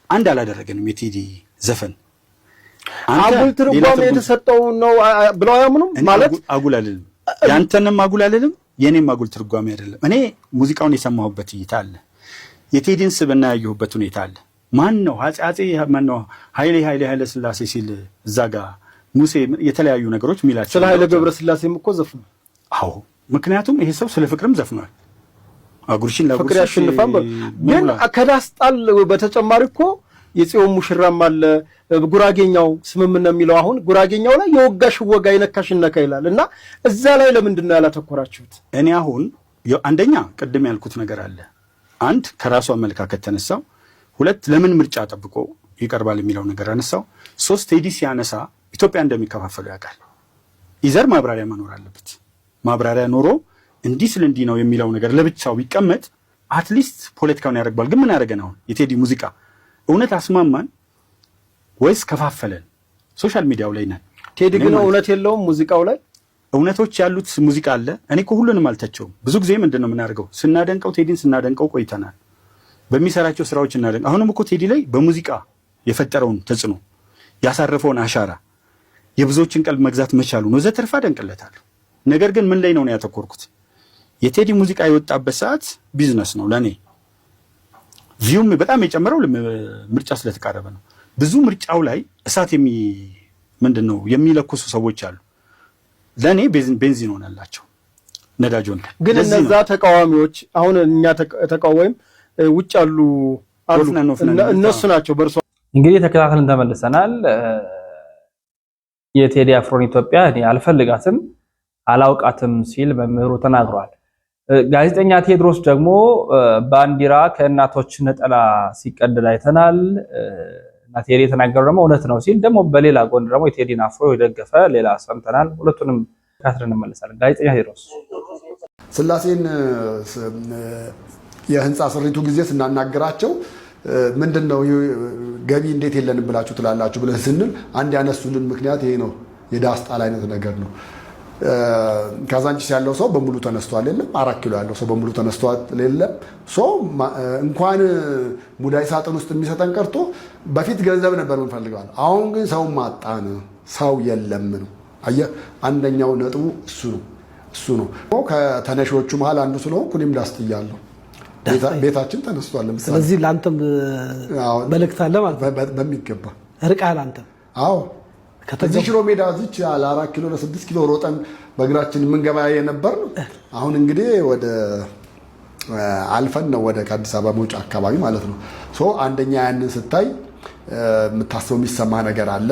አንድ አላደረገንም። የቴዲ ዘፈን አጉል ትርጓሜ የተሰጠው ነው ብለው አያምኑም ማለት አጉል አይደለም። ያንተንም አጉል አይደለም፣ የኔም አጉል ትርጓሜ አይደለም። እኔ ሙዚቃውን የሰማሁበት እይታ አለ፣ የቴዲን ስብዕና ያየሁበት ሁኔታ አለ። ማን ነው ኃይለ ሥላሴ ሲል እዛ ጋር ሙሴ የተለያዩ ነገሮች ሚላቸው ስለ ኃይለ ገብረ ሥላሴም እኮ ዘፍኗል። አዎ ምክንያቱም ይሄ ሰው ስለ ፍቅርም ዘፍኗል። አጉርሽን ፍቅር ያሸንፋል። ግን ከዳስጣል በተጨማሪ እኮ የጽዮን ሙሽራም አለ። ጉራጌኛው ስምምነት የሚለው አሁን ጉራጌኛው ላይ የወጋሽ ወጋ የነካሽ ነካ ይላል እና እዛ ላይ ለምንድን ነው ያላተኮራችሁት? እኔ አሁን አንደኛ ቅድም ያልኩት ነገር አለ። አንድ ከራሱ አመለካከት ተነሳው፣ ሁለት ለምን ምርጫ ጠብቆ ይቀርባል የሚለው ነገር አነሳው፣ ሶስት ቴዲ ሲያነሳ ኢትዮጵያ እንደሚከፋፈሉ ያውቃል። ይዘር ማብራሪያ መኖር አለበት። ማብራሪያ ኖሮ እንዲህ ስለ እንዲህ ነው የሚለው ነገር ለብቻው ቢቀመጥ አትሊስት ፖለቲካውን ያደርጋል። ግን ምን ያደርገን አሁን የቴዲ ሙዚቃ እውነት አስማማን ወይስ ከፋፈለን? ሶሻል ሚዲያው ላይ ነን። ቴዲ ግን እውነት የለውም ሙዚቃው ላይ እውነቶች ያሉት ሙዚቃ አለ። እኔ እኮ ሁሉንም አልተቸውም። ብዙ ጊዜ ምንድነው የምናደርገው? ስናደንቀው ቴዲን ስናደንቀው ቆይተናል። በሚሰራቸው ስራዎች እናደንቅ። አሁንም እኮ ቴዲ ላይ በሙዚቃ የፈጠረውን ተጽዕኖ ያሳረፈውን አሻራ የብዙዎችን ቀልብ መግዛት መቻሉ ነው ዘተርፋ አደንቅለታለሁ። ነገር ግን ምን ላይ ነው ያተኮርኩት? የቴዲ ሙዚቃ የወጣበት ሰዓት ቢዝነስ ነው ለኔ። ቪውም በጣም የጨመረው ምርጫ ስለተቃረበ ነው። ብዙ ምርጫው ላይ እሳት ምንድነው የሚለኩሱ ሰዎች አሉ። ለኔ ቤንዚን ሆነላቸው ነዳጅ ሆነ። ግን እነዛ ተቃዋሚዎች አሁን እኛ ተቃዋሚም ውጭ ያሉ እነሱ ናቸው። በርሶ እንግዲህ ተከታተልን ተመልሰናል። የቴዲ አፍሮን ኢትዮጵያ እኔ አልፈልጋትም አላውቃትም ሲል መምህሩ ተናግሯል። ጋዜጠኛ ቴድሮስ ደግሞ ባንዲራ ከእናቶች ነጠላ ሲቀደድ አይተናል እና ቴዲ የተናገረው ደግሞ እውነት ነው ሲል ደግሞ በሌላ ጎን ደግሞ የቴዲን አፍሮ የደገፈ ሌላ ሰምተናል። ሁለቱንም ተከታትለን እንመለሳለን። ጋዜጠኛ ቴድሮስ ስላሴን የህንፃ ስሪቱ ጊዜ ስናናገራቸው ምንድነው ገቢ እንዴት የለንም ብላችሁ ትላላችሁ ብለን ስንል አንድ ያነሱልን ምክንያት ይሄ ነው። የዳስጣል አይነት ነገር ነው። ካዛንቺስ ያለው ሰው በሙሉ ተነስቷል የለም። 4 ኪሎ ያለው ሰው በሙሉ ተነስቷል የለም። እንኳን ሙዳይ ሳጥን ውስጥ የሚሰጠን ቀርቶ በፊት ገንዘብ ነበር የምንፈልገው። አሁን ግን ሰው ማጣን፣ ሰው የለም ነው። አየህ፣ አንደኛው ነጥቡ እሱ ነው። ከተነሺዎቹ መሃል አንዱ ስለሆንኩ እኔም ዳስጥያለሁ። ቤታችን ተነስቷል። ለምሳሌ ስለዚህ ላንተም መልእክት አለ ማለት በሚገባ ርቃል አንተም። አዎ ከዚህ ሽሮ ሜዳ እዚች ለ4 ኪሎ ለ6 ኪሎ ሮጠን በእግራችን የምንገባ የነበር ነው። አሁን እንግዲህ ወደ አልፈን ነው ወደ ከአዲስ አበባ መውጫ አካባቢ ማለት ነው። አንደኛ ያንን ስታይ የምታስበው የሚሰማ ነገር አለ።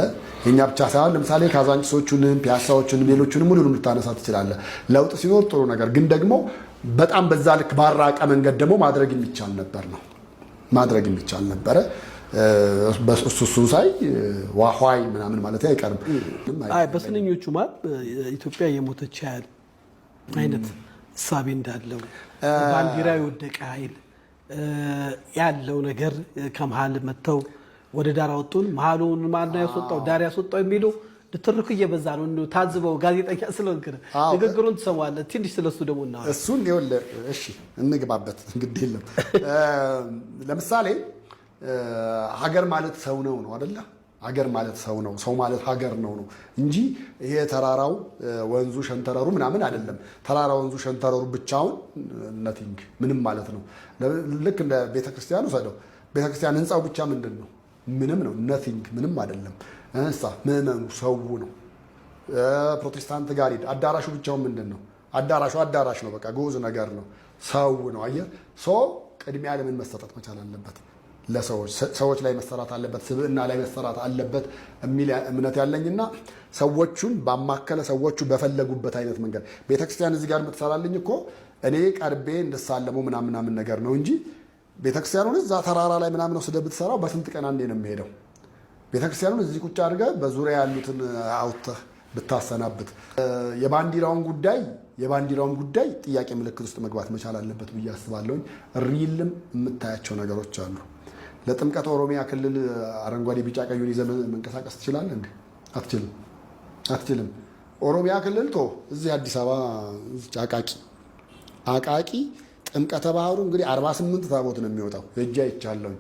የኛ ብቻ ሳይሆን ለምሳሌ ካዛንቺሶቹንም ፒያሳዎቹንም ሌሎቹንም ሁሉንም ልታነሳ ትችላለህ። ለውጥ ሲኖር ጥሩ ነገር ግን ደግሞ በጣም በዛ ልክ ባራቀ መንገድ ደግሞ ማድረግ የሚቻል ነበረ። በሱሱ ሳይ ዋህዋይ ምናምን ማለት አይቀርም። በስንኞቹ ማለት ኢትዮጵያ የሞተች ያህል አይነት እሳቤ እንዳለው ባንዲራ የወደቀ ኃይል ያለው ነገር ከመሃል መተው ወደ ዳር አወጡን። መሃሉን ማን ነው ያስወጣው ዳር ያስወጣው የሚሉ ትርኩ እየበዛ ነው። እንደው ታዝበው ጋዜጠኛ ስለሆንክ ንግግሩን ትሰማዋለህ። ትንሽ ስለሱ ደግሞ እና እሱን ይኸውልህ፣ እሺ እንግባበት፣ እንግዲህ የለም። ለምሳሌ ሀገር ማለት ሰው ነው አይደለ? ሀገር ማለት ሰው ነው፣ ሰው ማለት ሀገር ነው እንጂ ይሄ ተራራው ወንዙ ሸንተረሩ ምናምን አይደለም። ተራራ ወንዙ ሸንተረሩ ብቻውን ነቲንግ ምንም ማለት ነው። ልክ እንደ ቤተክርስቲያን ወሰደው። ቤተክርስቲያን ህንፃው ብቻ ምንድን ነው? ምንም ነው፣ ነቲንግ ምንም አይደለም። እንሳ ምዕመኑ ሰው ነው። ፕሮቴስታንት ጋር ሂድ፣ አዳራሹ ብቻውን ምንድን ነው? አዳራሽ ነው፣ በቃ ግዑዝ ነገር ነው፣ ሰው ነው። አየህ፣ ቅድሚያ ለምን መሰጠት መቻል አለበት? ለሰዎች ላይ መሰራት አለበት፣ ስብዕና ላይ መሰራት አለበት የሚል እምነት ያለኝና ሰዎቹን ባማከለ ሰዎቹ በፈለጉበት አይነት መንገድ ቤተክርስቲያን እዚህ ጋር የምትሰራልኝ እኮ እኔ ቀርቤ እንድሳለሙ ምናምን ነገር ነው እንጂ ቤተክርስቲያኑን እዛ ተራራ ላይ ምናምን ነው ስደ ብትሰራው በስንት ቀን አንዴ ነው የሚሄደው። ቤተክርስቲያኑን እዚህ ቁጭ አድርገህ በዙሪያ ያሉትን አውጥተህ ብታሰናብት የባንዲራውን ጉዳይ ጥያቄ ምልክት ውስጥ መግባት መቻል አለበት ብዬ አስባለሁኝ። ሪልም የምታያቸው ነገሮች አሉ። ለጥምቀት ኦሮሚያ ክልል አረንጓዴ ቢጫ ቀዩን ይዘህ መንቀሳቀስ ትችላለህ እንዴ? አትችልም። ኦሮሚያ ክልል እዚህ አዲስ አበባ አቃቂ ጥምቀተ ባህሩ እንግዲህ 48 ታቦት ነው የሚወጣው። እጃ ይቻለሁኝ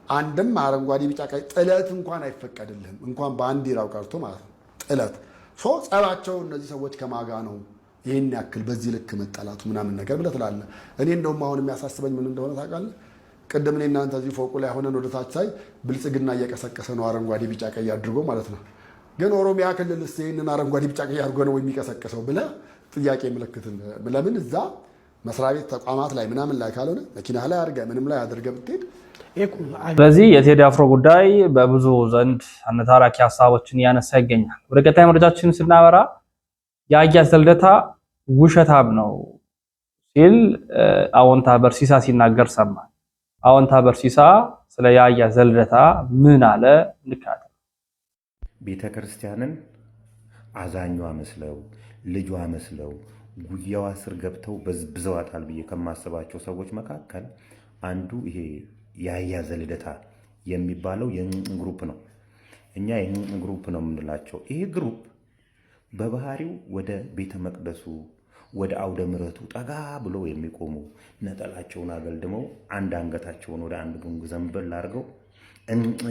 አንድም አረንጓዴ ቢጫ ቀይ ጥለት እንኳን አይፈቀድልህም። እንኳን ባንዲራው ቀርቶ ማለት ነው ጥለት። ጸባቸው እነዚህ ሰዎች ከማጋ ነው ይህን ያክል በዚህ ልክ መጠላቱ ምናምን ነገር ብለህ ትላለህ። እኔ እንደውም አሁን የሚያሳስበኝ ምን እንደሆነ ታውቃለህ? ቅድም እኔ እናንተ እዚህ ፎቁ ላይ ሆነን ወደ ታች ሳይ ብልጽግና እየቀሰቀሰ ነው አረንጓዴ ቢጫ ቀይ አድርጎ ማለት ነው። ግን ኦሮሚያ ክልል ይህንን አረንጓዴ ቢጫ ቀይ አድርጎ ነው የሚቀሰቀሰው ብለህ ጥያቄ ምልክትን ለምን እዛ መስሪያ ቤት ተቋማት ላይ ምናምን ላይ ካልሆነ መኪና ላይ አድርገህ ምንም ላይ አድርገህ ብትሄድ። ስለዚህ የቴዲ አፍሮ ጉዳይ በብዙ ዘንድ አነታራኪ ሀሳቦችን እያነሳ ይገኛል። ወደ ቀጣይ መረጃችን ስናበራ የአያ ዘልደታ ውሸታም ነው ሲል አዎንታ በርሲሳ ሲናገር ሰማን። አዎንታ በርሲሳ ስለ የአያ ዘልደታ ምን አለ? ልካት ቤተክርስቲያንን አዛኟ መስለው ልጇ መስለው ጉያዋ ስር ገብተው በዝብዘዋታል ብዬ ከማስባቸው ሰዎች መካከል አንዱ ይሄ የአያ ዘልደታ የሚባለው ግሩፕ ነው። እኛ ግሩፕ ነው የምንላቸው። ይሄ ግሩፕ በባህሪው ወደ ቤተ መቅደሱ ወደ አውደ ምሕረቱ ጠጋ ብለው የሚቆሙ ነጠላቸውን አገልድመው አንድ አንገታቸውን ወደ አንድ ጉንግ ዘንበል አድርገው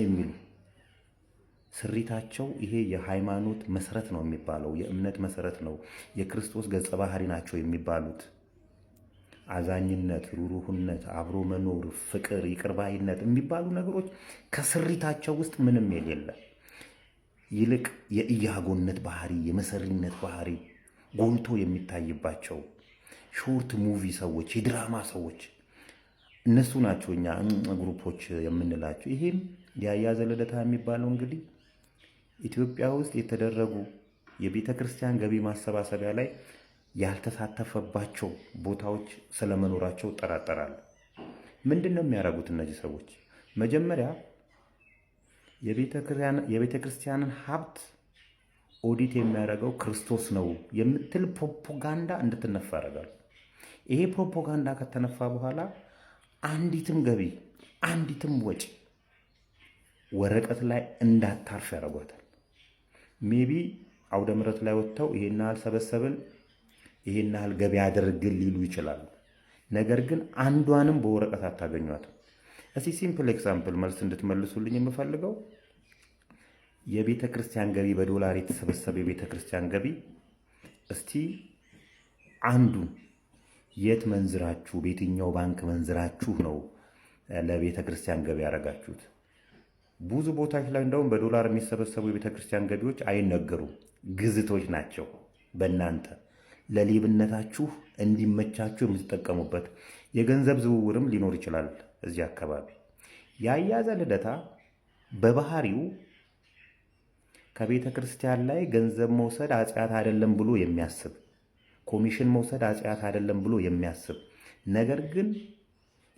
የሚሉ ስሪታቸው ይሄ የሃይማኖት መሰረት ነው የሚባለው፣ የእምነት መሰረት ነው፣ የክርስቶስ ገጸ ባህሪ ናቸው የሚባሉት አዛኝነት፣ ሩሩህነት፣ አብሮ መኖር፣ ፍቅር፣ ይቅርባይነት የሚባሉ ነገሮች ከስሪታቸው ውስጥ ምንም የሌለ ይልቅ የኢያጎነት ባህሪ፣ የመሰሪነት ባህሪ ጎልቶ የሚታይባቸው ሾርት ሙቪ ሰዎች፣ የድራማ ሰዎች እነሱ ናቸው እኛ ግሩፖች የምንላቸው። ይሄም ያያዘ ልደታ የሚባለው እንግዲህ ኢትዮጵያ ውስጥ የተደረጉ የቤተ ክርስቲያን ገቢ ማሰባሰቢያ ላይ ያልተሳተፈባቸው ቦታዎች ስለመኖራቸው እጠራጠራለሁ። ምንድነው የሚያደርጉት እነዚህ ሰዎች? መጀመሪያ የቤተ ክርስቲያንን ሀብት ኦዲት የሚያደርገው ክርስቶስ ነው የምትል ፕሮፓጋንዳ እንድትነፋ ያደርጋሉ። ይሄ ፕሮፓጋንዳ ከተነፋ በኋላ አንዲትም ገቢ አንዲትም ወጪ ወረቀት ላይ እንዳታርፍ ያደርጓታል። ሜቢ አውደ ምሕረት ላይ ወጥተው ይሄን ያህል ሰበሰብን ይሄን ያህል ገቢ አድርግል ሊሉ ይችላሉ። ነገር ግን አንዷንም በወረቀት አታገኟትም። እስቲ ሲምፕል ኤግዛምፕል መልስ እንድትመልሱልኝ የምፈልገው የቤተ ክርስቲያን ገቢ በዶላር የተሰበሰበ የቤተ ክርስቲያን ገቢ እስቲ አንዱን የት መንዝራችሁ በየትኛው ባንክ መንዝራችሁ ነው ለቤተ ክርስቲያን ገቢ ያደረጋችሁት? ብዙ ቦታዎች ላይ እንደውም በዶላር የሚሰበሰቡ የቤተ ክርስቲያን ገቢዎች አይነገሩም፣ ግዝቶች ናቸው። በእናንተ ለሌብነታችሁ እንዲመቻችሁ የምትጠቀሙበት የገንዘብ ዝውውርም ሊኖር ይችላል። እዚህ አካባቢ ያያዘ ልደታ በባህሪው ከቤተ ክርስቲያን ላይ ገንዘብ መውሰድ አጽያት አይደለም ብሎ የሚያስብ፣ ኮሚሽን መውሰድ አጽያት አይደለም ብሎ የሚያስብ ነገር ግን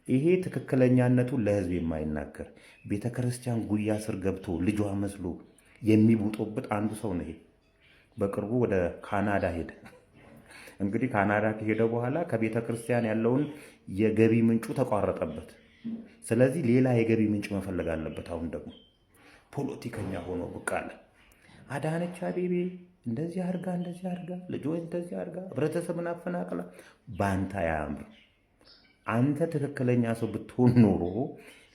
ይሄ ትክክለኛነቱን ለህዝብ የማይናገር ቤተ ክርስቲያን ጉያ ስር ገብቶ ልጇ መስሎ የሚቡጦብጥ አንዱ ሰው ነው። ይሄ በቅርቡ ወደ ካናዳ ሄደ። እንግዲህ ካናዳ ከሄደ በኋላ ከቤተ ክርስቲያን ያለውን የገቢ ምንጩ ተቋረጠበት። ስለዚህ ሌላ የገቢ ምንጭ መፈለግ አለበት። አሁን ደግሞ ፖለቲከኛ ሆኖ ብቅ አለ። አዳነች አቤቤ እንደዚህ አርጋ ልጆች እንደዚህ አርጋ ህብረተሰብን አፈናቅላ ባንታ ያምር። አንተ ትክክለኛ ሰው ብትሆን ኖሮ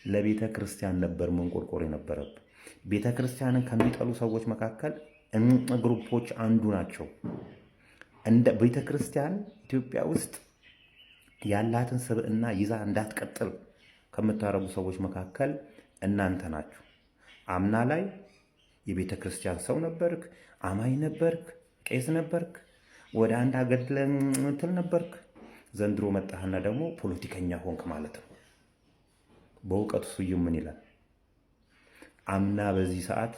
ለቤተ ክርስቲያን ነበር መንቆርቆር የነበረብህ። ቤተ ክርስቲያንን ከሚጠሉ ሰዎች መካከል ግሩፖች አንዱ ናቸው። እንደ ቤተ ክርስቲያን ኢትዮጵያ ውስጥ ያላትን ስብዕና ይዛ እንዳትቀጥል ከምታረጉ ሰዎች መካከል እናንተ ናችሁ። አምና ላይ የቤተ ክርስቲያን ሰው ነበርክ፣ አማኝ ነበርክ፣ ቄስ ነበርክ፣ ወደ አንድ አገድለ እንትን ነበርክ። ዘንድሮ መጣህና ደግሞ ፖለቲከኛ ሆንክ ማለት ነው። በእውቀቱ ስዩም ምን ይላል? አምና በዚህ ሰዓት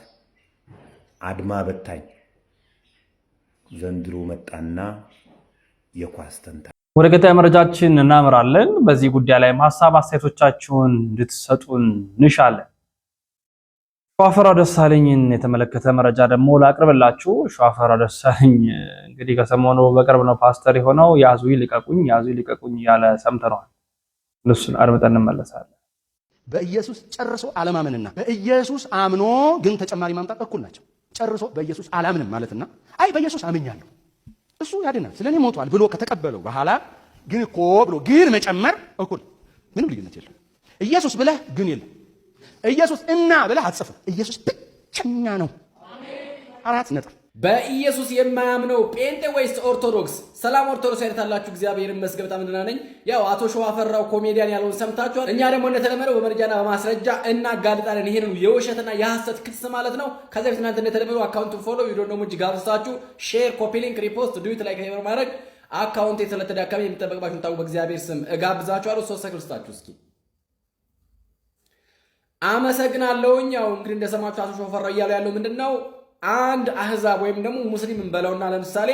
አድማ በታኝ፣ ዘንድሮ መጣና የኳስ ተንታኝ። ወደ ቀጣይ መረጃችን እናመራለን። በዚህ ጉዳይ ላይ ሐሳብ አስተያየቶቻችሁን እንድትሰጡን እንሻለን። ሸዋፈራው ደሳለኝን የተመለከተ መረጃ ደግሞ ላቅርብላችሁ። ሸዋፈራው ደሳለኝ እንግዲህ ከሰሞኑ በቅርብ ነው ፓስተር የሆነው። ያዙ ይልቀቁኝ ያለ ሰምተነዋል። እሱን አድምጠን እንመለሳለን። በኢየሱስ ጨርሶ አለማመንና በኢየሱስ አምኖ ግን ተጨማሪ ማምጣት እኩል ናቸው። ጨርሶ በኢየሱስ አላምንም ማለትና አይ በኢየሱስ አምኛለሁ እሱ ያድናል ስለኔ ሞቷል ብሎ ከተቀበለው በኋላ ግን እኮ ብሎ ግን መጨመር እኩል ምንም ልዩነት የለም። ኢየሱስ ብለህ ግን የለም። ኢየሱስ እና ብለህ አትጽፍ። ኢየሱስ ብቸኛ ነው። አራት ነጥብ። በኢየሱስ የማያምነው ጴንጤ ወይስ ኦርቶዶክስ? ሰላም ኦርቶዶክስ አይነታላችሁ። እግዚአብሔር ይመስገን በጣም ደህና ነኝ። ያው አቶ ሸዋፈራው ኮሜዲያን ያለውን ሰምታችኋል። እኛ ደግሞ እንደተለመደው በመረጃና በማስረጃ እናጋልጣለን። ይሄንን የውሸትና የሐሰት ክስ ማለት ነው። ከዚህ በፊት እናንተ እንደተለመደው አካውንቱን ፎሎ፣ ቪዲዮ ደግሞ እጅግ አብዝታችሁ ሼር፣ ኮፒ ሊንክ፣ ሪፖስት፣ ዱት ላይክ ማድረግ አካውንት የተለተደ አካባቢ የሚጠበቅባችሁን ታውቁ በእግዚአብሔር ስም እጋብዛችኋለሁ። 3 ሰከንድ ልስጣችሁ እስኪ። አመሰግናለሁኝ። ያው እንግዲህ እንደሰማችሁ አቶ ሸዋፈራው እያሉ ያለው ምንድነው? አንድ አህዛብ ወይም ደግሞ ሙስሊም እንበለውና ለምሳሌ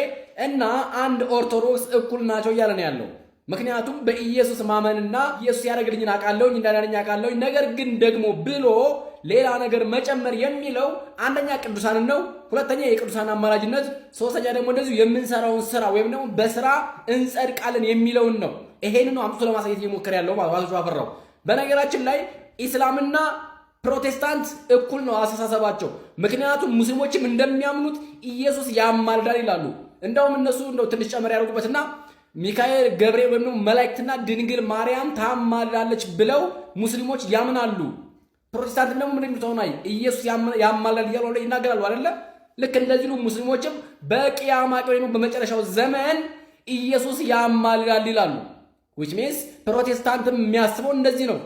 እና አንድ ኦርቶዶክስ እኩል ናቸው እያለ ነው ያለው። ምክንያቱም በኢየሱስ ማመንና ኢየሱስ ያደረግልኝን አውቃለሁኝ እንዳዳነኝ አውቃለሁኝ፣ ነገር ግን ደግሞ ብሎ ሌላ ነገር መጨመር የሚለው አንደኛ ቅዱሳንን ነው፣ ሁለተኛ የቅዱሳን አማላጅነት፣ ሶስተኛ ደግሞ እንደዚሁ የምንሰራውን ስራ ወይም ደግሞ በስራ እንጸድቃለን የሚለውን ነው። ይሄንን ነው አምጥቶ ለማሳየት እየሞከረ ያለው ማለት አቶ ሸዋፈራው። በነገራችን ላይ ኢስላምና ፕሮቴስታንት እኩል ነው አስተሳሰባቸው። ምክንያቱም ሙስሊሞችም እንደሚያምኑት ኢየሱስ ያማልዳል ይላሉ። እንደውም እነሱ እንደው ትንሽ ጨመር ያደርጉበትና ሚካኤል ገብርኤል ወይም መላእክትና ድንግል ማርያም ታማልዳለች ብለው ሙስሊሞች ያምናሉ። ፕሮቴስታንት ደግሞ ምን እንደሚተውናይ ኢየሱስ ያማልዳል እያሉ ይናገራሉ አይደለ? ልክ እንደዚህ ነው ሙስሊሞችም በቂያማ ቀን በመጨረሻው ዘመን ኢየሱስ ያማልዳል ይላሉ። which means ፕሮቴስታንትም የሚያስበው እንደዚህ ነው።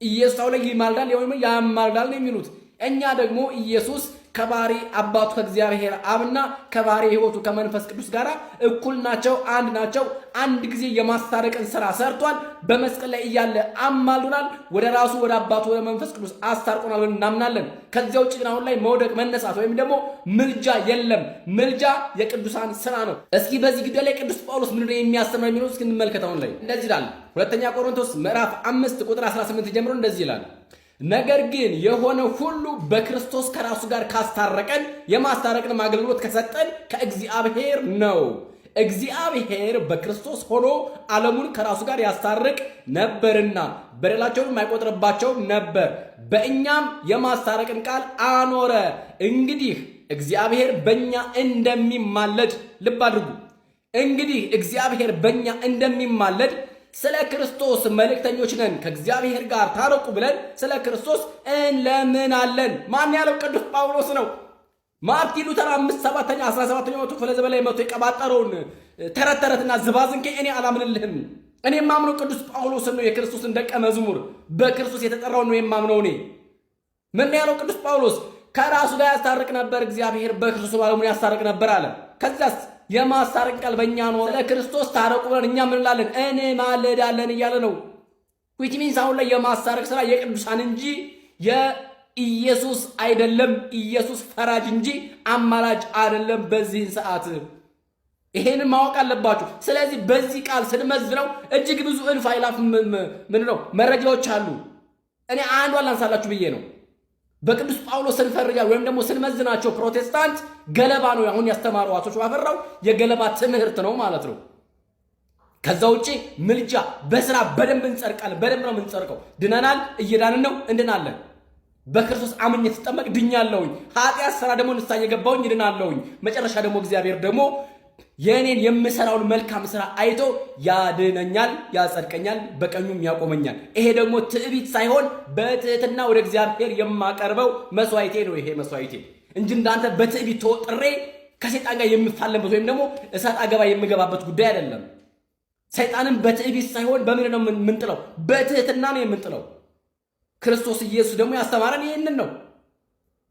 ኢየሱስ ላይ ይማልዳል ወይም ያማልዳል ነው የሚሉት። እኛ ደግሞ ኢየሱስ ከባህሪ አባቱ ከእግዚአብሔር አብና ከባህሪ ሕይወቱ ከመንፈስ ቅዱስ ጋር እኩል ናቸው፣ አንድ ናቸው። አንድ ጊዜ የማስታረቅን ስራ ሰርቷል። በመስቀል ላይ እያለ አማልዶናል። ወደ ራሱ ወደ አባቱ ወደ መንፈስ ቅዱስ አስታርቆናል ብለን እናምናለን። ከዚያ ውጭ ግን አሁን ላይ መውደቅ መነሳት ወይም ደግሞ ምልጃ የለም። ምልጃ የቅዱሳን ስራ ነው። እስኪ በዚህ ጉዳይ ላይ ቅዱስ ጳውሎስ ምንድን ነው የሚያስተምረው የሚለው እስኪ እንመልከት። አሁን ላይ እንደዚህ ይላል። ሁለተኛ ቆሮንቶስ ምዕራፍ 5 ቁጥር 18 ጀምሮ እንደዚህ ይላል። ነገር ግን የሆነ ሁሉ በክርስቶስ ከራሱ ጋር ካስታረቀን የማስታረቅን አገልግሎት ከሰጠን ከእግዚአብሔር ነው። እግዚአብሔር በክርስቶስ ሆኖ ዓለሙን ከራሱ ጋር ያስታርቅ ነበርና በደላቸውን የማይቆጥርባቸው ነበር፣ በእኛም የማስታረቅን ቃል አኖረ። እንግዲህ እግዚአብሔር በእኛ እንደሚማለድ ልብ አድርጉ። እንግዲህ እግዚአብሔር በእኛ እንደሚማለድ ስለ ክርስቶስ መልእክተኞች ነን፣ ከእግዚአብሔር ጋር ታረቁ ብለን ስለ ክርስቶስ እንለምናለን። ማን ያለው? ቅዱስ ጳውሎስ ነው። ማርቲን ሉተር 5/7 17ኛው መቶ ክፍለ ዘመን ላይ መጥቶ የቀባጠረውን ተረተረትና ዝባዝንኬ እኔ አላምንልህም። እኔ የማምነው ቅዱስ ጳውሎስን ነው፣ የክርስቶስን ደቀ መዝሙር በክርስቶስ የተጠራውን ነው የማምነው እኔ። ምን ያለው ቅዱስ ጳውሎስ? ከራሱ ጋር ያስታርቅ ነበር እግዚአብሔር በክርስቶስ ዓለሙን ያስታርቅ ነበር አለ። ከዛስ የማስታረቅ ቃል በእኛ ነው። ስለ ክርስቶስ ታረቁ ብለን እኛ ምን እንላለን? እንማልዳለን እያለ ነው። which means አሁን ላይ የማስታረቅ ስራ የቅዱሳን እንጂ የኢየሱስ አይደለም። ኢየሱስ ፈራጅ እንጂ አማላጅ አይደለም በዚህን ሰዓት። ይሄንን ማወቅ አለባችሁ። ስለዚህ በዚህ ቃል ስንመዝነው እጅግ ብዙ እልፍ አእላፍ ምንድነው መረጃዎች አሉ። እኔ አንዷን ላንሳላችሁ ብዬ ነው። በቅዱስ ጳውሎስ ስንፈርጃ ወይም ደግሞ ስንመዝናቸው ፕሮቴስታንት ገለባ ነው አሁን ያስተማሩ አቶ ሸዋፈራው የገለባ ትምህርት ነው ማለት ነው። ከዛ ውጪ ምልጃ በስራ በደንብ እንጸርቃለን። በደንብ ነው የምንጸርቀው። ድነናል፣ እየዳንን ነው፣ እንድናለን። በክርስቶስ አምኜ ተጠመቅ ድኛለሁኝ። ኃጢአት ስራ ደግሞ ንስሐ የገባሁኝ ድናለሁኝ። መጨረሻ ደግሞ እግዚአብሔር ደግሞ የኔን የምሰራውን መልካም ስራ አይቶ ያድነኛል፣ ያጸድቀኛል፣ በቀኙም ያቆመኛል። ይሄ ደግሞ ትዕቢት ሳይሆን በትህትና ወደ እግዚአብሔር የማቀርበው መስዋዕቴ ነው። ይሄ መስዋዕቴ እንጂ እንዳንተ በትዕቢት ተወጥሬ ከሰይጣን ጋር የምፋለምበት ወይም ደግሞ እሳት አገባ የምገባበት ጉዳይ አይደለም። ሰይጣንን በትዕቢት ሳይሆን በምን ነው የምንጥለው? በትህትና ነው የምንጥለው። ክርስቶስ ኢየሱስ ደግሞ ያስተማረን ይህንን ነው።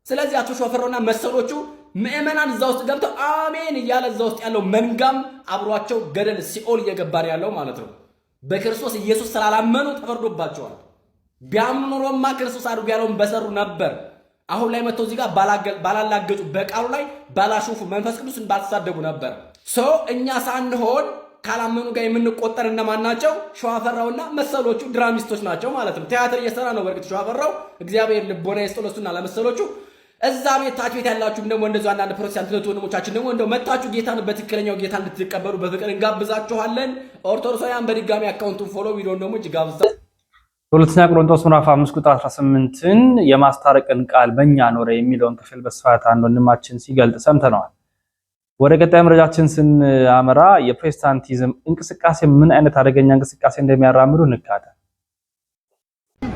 ስለዚህ አቶ ሸዋፈራውና መሰሎቹ ምእመናን እዛ ውስጥ ገብተው አሜን እያለ እዛ ውስጥ ያለው መንጋም አብሯቸው ገደል ሲኦል እየገባ ያለው ማለት ነው። በክርስቶስ ኢየሱስ ስላላመኑ ተፈርዶባቸዋል። ቢያምኑ ኖሮማ ክርስቶስ አድርጎ ያለውን በሰሩ ነበር። አሁን ላይ መጥተው እዚህ ጋር ባላላገጡ፣ በቃሉ ላይ ባላሾፉ፣ መንፈስ ቅዱስን ባልተሳደቡ ነበር። እኛ ሳንሆን ካላመኑ ጋር የምንቆጠር እነማን ናቸው? ሸዋፈራውና መሰሎቹ ድራሚስቶች ናቸው ማለት ነው። ቲያትር እየሰራ ነው በእርግጥ ሸዋፈራው። እግዚአብሔር ልቦና ይስጠው ለሱና ለመሰሎቹ። እዛ ቤት ታች ቤት ያላችሁም ደግሞ እንደዚህ አንዳንድ ፕሮቴስታንት ወንድሞቻችን ደግሞ እንደው መጣችሁ ጌታን በትክክለኛው ጌታ እንድትቀበሉ በፍቅር እንጋብዛችኋለን። ኦርቶዶክሳውያን በድጋሚ አካውንቱን ፎሎ ቪዲዮን ደግሞ እጅግ አብዝታ ሁለተኛ ቆሮንቶስ ምዕራፍ 5 ቁጥር 18ን የማስታረቅን ቃል በእኛ ኖረ የሚለውን ክፍል በስፋት አንድ ወንድማችን ሲገልጥ ሰምተነዋል። ወደ ቀጣይ መረጃችን ስንአመራ የፕሮቴስታንቲዝም እንቅስቃሴ ምን አይነት አደገኛ እንቅስቃሴ እንደሚያራምዱ እንካተል።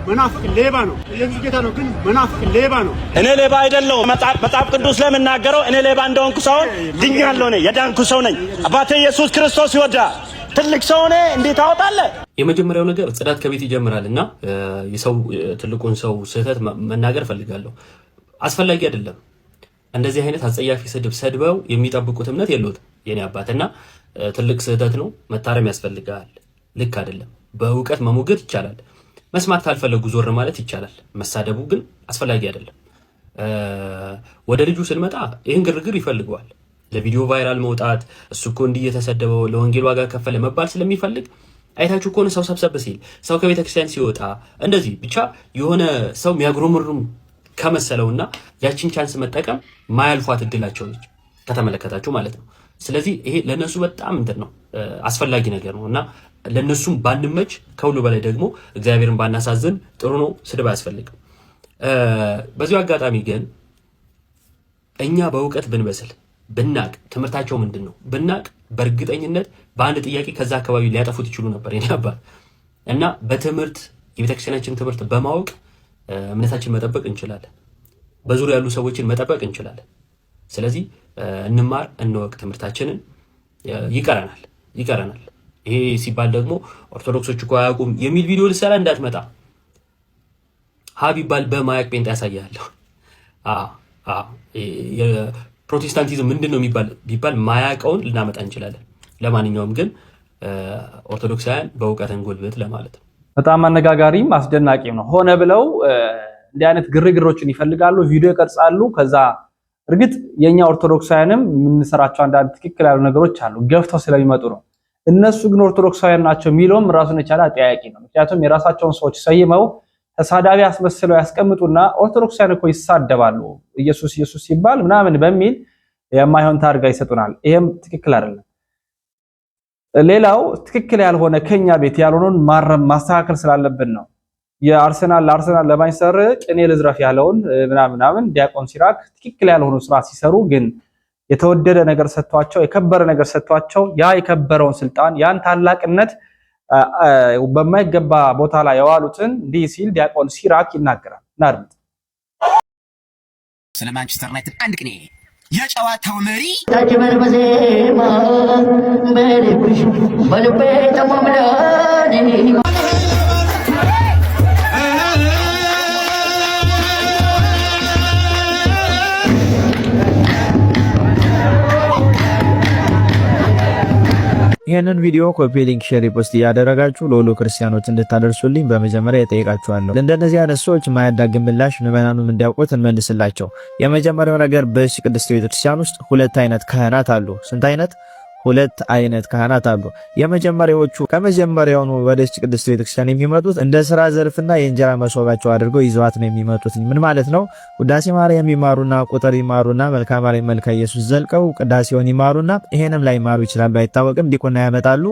መናፍቅ ሌባ ነው። ኢየሱስ ጌታ ነው፣ ግን መናፍቅ ሌባ ነው። እኔ ሌባ አይደለሁም። መጽሐፍ ቅዱስ ለምናገረው እኔ ሌባ እንደሆንኩ ሳይሆን ድኛለሁ። እኔ የዳንኩ ሰው ነኝ። አባቴ ኢየሱስ ክርስቶስ ይወዳል። ትልቅ ሰው ነኝ። እንዴት ታወጣለህ? የመጀመሪያው ነገር ጽዳት ከቤት ይጀምራልና የሰው ትልቁን ሰው ስህተት መናገር ፈልጋለሁ። አስፈላጊ አይደለም። እንደዚህ አይነት አጸያፊ ስድብ ሰድበው የሚጠብቁት እምነት የለውም የኔ አባትና ትልቅ ስህተት ነው። መታረም ያስፈልጋል። ልክ አይደለም። በእውቀት መሞገት ይቻላል። መስማት ካልፈለጉ ዞር ማለት ይቻላል። መሳደቡ ግን አስፈላጊ አይደለም። ወደ ልጁ ስንመጣ ይህን ግርግር ይፈልገዋል። ለቪዲዮ ቫይራል መውጣት፣ እሱ እኮ እንዲህ የተሰደበው ለወንጌል ዋጋ ከፈለ መባል ስለሚፈልግ አይታችሁ ከሆነ ሰው ሰብሰብ ሲል፣ ሰው ከቤተክርስቲያን ሲወጣ እንደዚህ ብቻ የሆነ ሰው የሚያጉረመርም ከመሰለውና ያቺን ቻንስ መጠቀም ማያልፏት እድላቸው ነች ከተመለከታችሁ ማለት ነው። ስለዚህ ይሄ ለነሱ በጣም እንትን ነው አስፈላጊ ነገር ነውና ለነሱም ባንመች ከሁሉ በላይ ደግሞ እግዚአብሔርን ባናሳዝን ጥሩ ነው። ስድብ አያስፈልግም። በዚሁ አጋጣሚ ግን እኛ በእውቀት ብንበስል ብናቅ ትምህርታቸው ምንድነው ብናቅ በእርግጠኝነት በአንድ ጥያቄ ከዛ አካባቢ ሊያጠፉት ይችሉ ነበር የኔ አባት። እና በትምህርት የቤተክርስቲያናችን ትምህርት በማወቅ እምነታችን መጠበቅ እንችላለን። በዙሪያ ያሉ ሰዎችን መጠበቅ እንችላለን። ስለዚህ እንማር፣ እንወቅ፣ ትምህርታችንን ይቀረናል። ይሄ ሲባል ደግሞ ኦርቶዶክሶች እኮ አያውቁም የሚል ቪዲዮ ልሰራ እንዳትመጣ። ሀቢባል በማያቅ ጴንጤ ያሳያለሁ። የፕሮቴስታንቲዝም ምንድን ነው ቢባል ማያቀውን ልናመጣ እንችላለን። ለማንኛውም ግን ኦርቶዶክሳውያን በእውቀት እንጎልብት ለማለት ነው። በጣም አነጋጋሪም አስደናቂም ነው። ሆነ ብለው እንዲህ አይነት ግርግሮችን ይፈልጋሉ፣ ቪዲዮ ይቀርጻሉ። ከዛ እርግጥ የኛ ኦርቶዶክሳውያንም የምንሰራቸው አንዳንድ ትክክል ያሉ ነገሮች አሉ፣ ገፍተው ስለሚመጡ ነው። እነሱ ግን ኦርቶዶክሳውያን ናቸው የሚለውም ራሱን የቻለ አጠያቂ ነው። ምክንያቱም የራሳቸውን ሰዎች ሰይመው ተሳዳቢ አስመስለው ያስቀምጡና ኦርቶዶክሳውያን እኮ ይሳደባሉ ኢየሱስ ሲባል ምናምን በሚል የማይሆን ታርጋ ይሰጡናል። ይሄም ትክክል አይደለም። ሌላው ትክክል ያልሆነ ከኛ ቤት ያልሆነውን ማረም ማስተካከል ስላለብን ነው። የአርሰናል ለማንቸስተር ቅኔ ልዝረፍ ያለውን ምናምን ዲያቆን ሲራክ ትክክል ያልሆኑ ስራ ሲሰሩ ግን የተወደደ ነገር ሰጥቷቸው የከበረ ነገር ሰጥቷቸው ያ የከበረውን ስልጣን ያን ታላቅነት በማይገባ ቦታ ላይ የዋሉትን እንዲህ ሲል ዲያቆን ሲራክ ይናገራል። እናድምጥ። ስለ ማንቸስተር ዩናይትድ አንድ ቅኔ የጨዋታው መሪ ታጅበል በዜማ በልብሽ በልቤ ተማምለኒ ይሄንን ቪዲዮ ኮፒ ሊንክ ሼር ፖስት ያደረጋችሁ ለሁሉ ክርስቲያኖች እንድታደርሱልኝ በመጀመሪያ እጠይቃችኋለሁ። ለእንደነዚህ አይነት ሰዎች ማያዳግም ምላሽ ምዕመናኑም እንዲያውቁት እንመልስላቸው። የመጀመሪያው ነገር በዚህ ቅድስት ቤተክርስቲያን ውስጥ ሁለት አይነት ካህናት አሉ። ስንት አይነት? ሁለት አይነት ካህናት አሉ። የመጀመሪያዎቹ ከመጀመሪያው ነው ወደዚህ ቅድስት ቤተክርስቲያን የሚመጡት እንደ ስራ ዘርፍና የእንጀራ መሶባቸው አድርገው ይዘዋት ነው የሚመጡት። ምን ማለት ነው? ውዳሴ ማርያም ይማሩና ቁጥር ይማሩና መልክአ ማርያም መልክአ ኢየሱስ ዘልቀው ቅዳሴውን ይማሩና ይሄንም ላይ ይማሩ ይችላሉ፣ አይታወቅም። ዲቁና ያመጣሉ።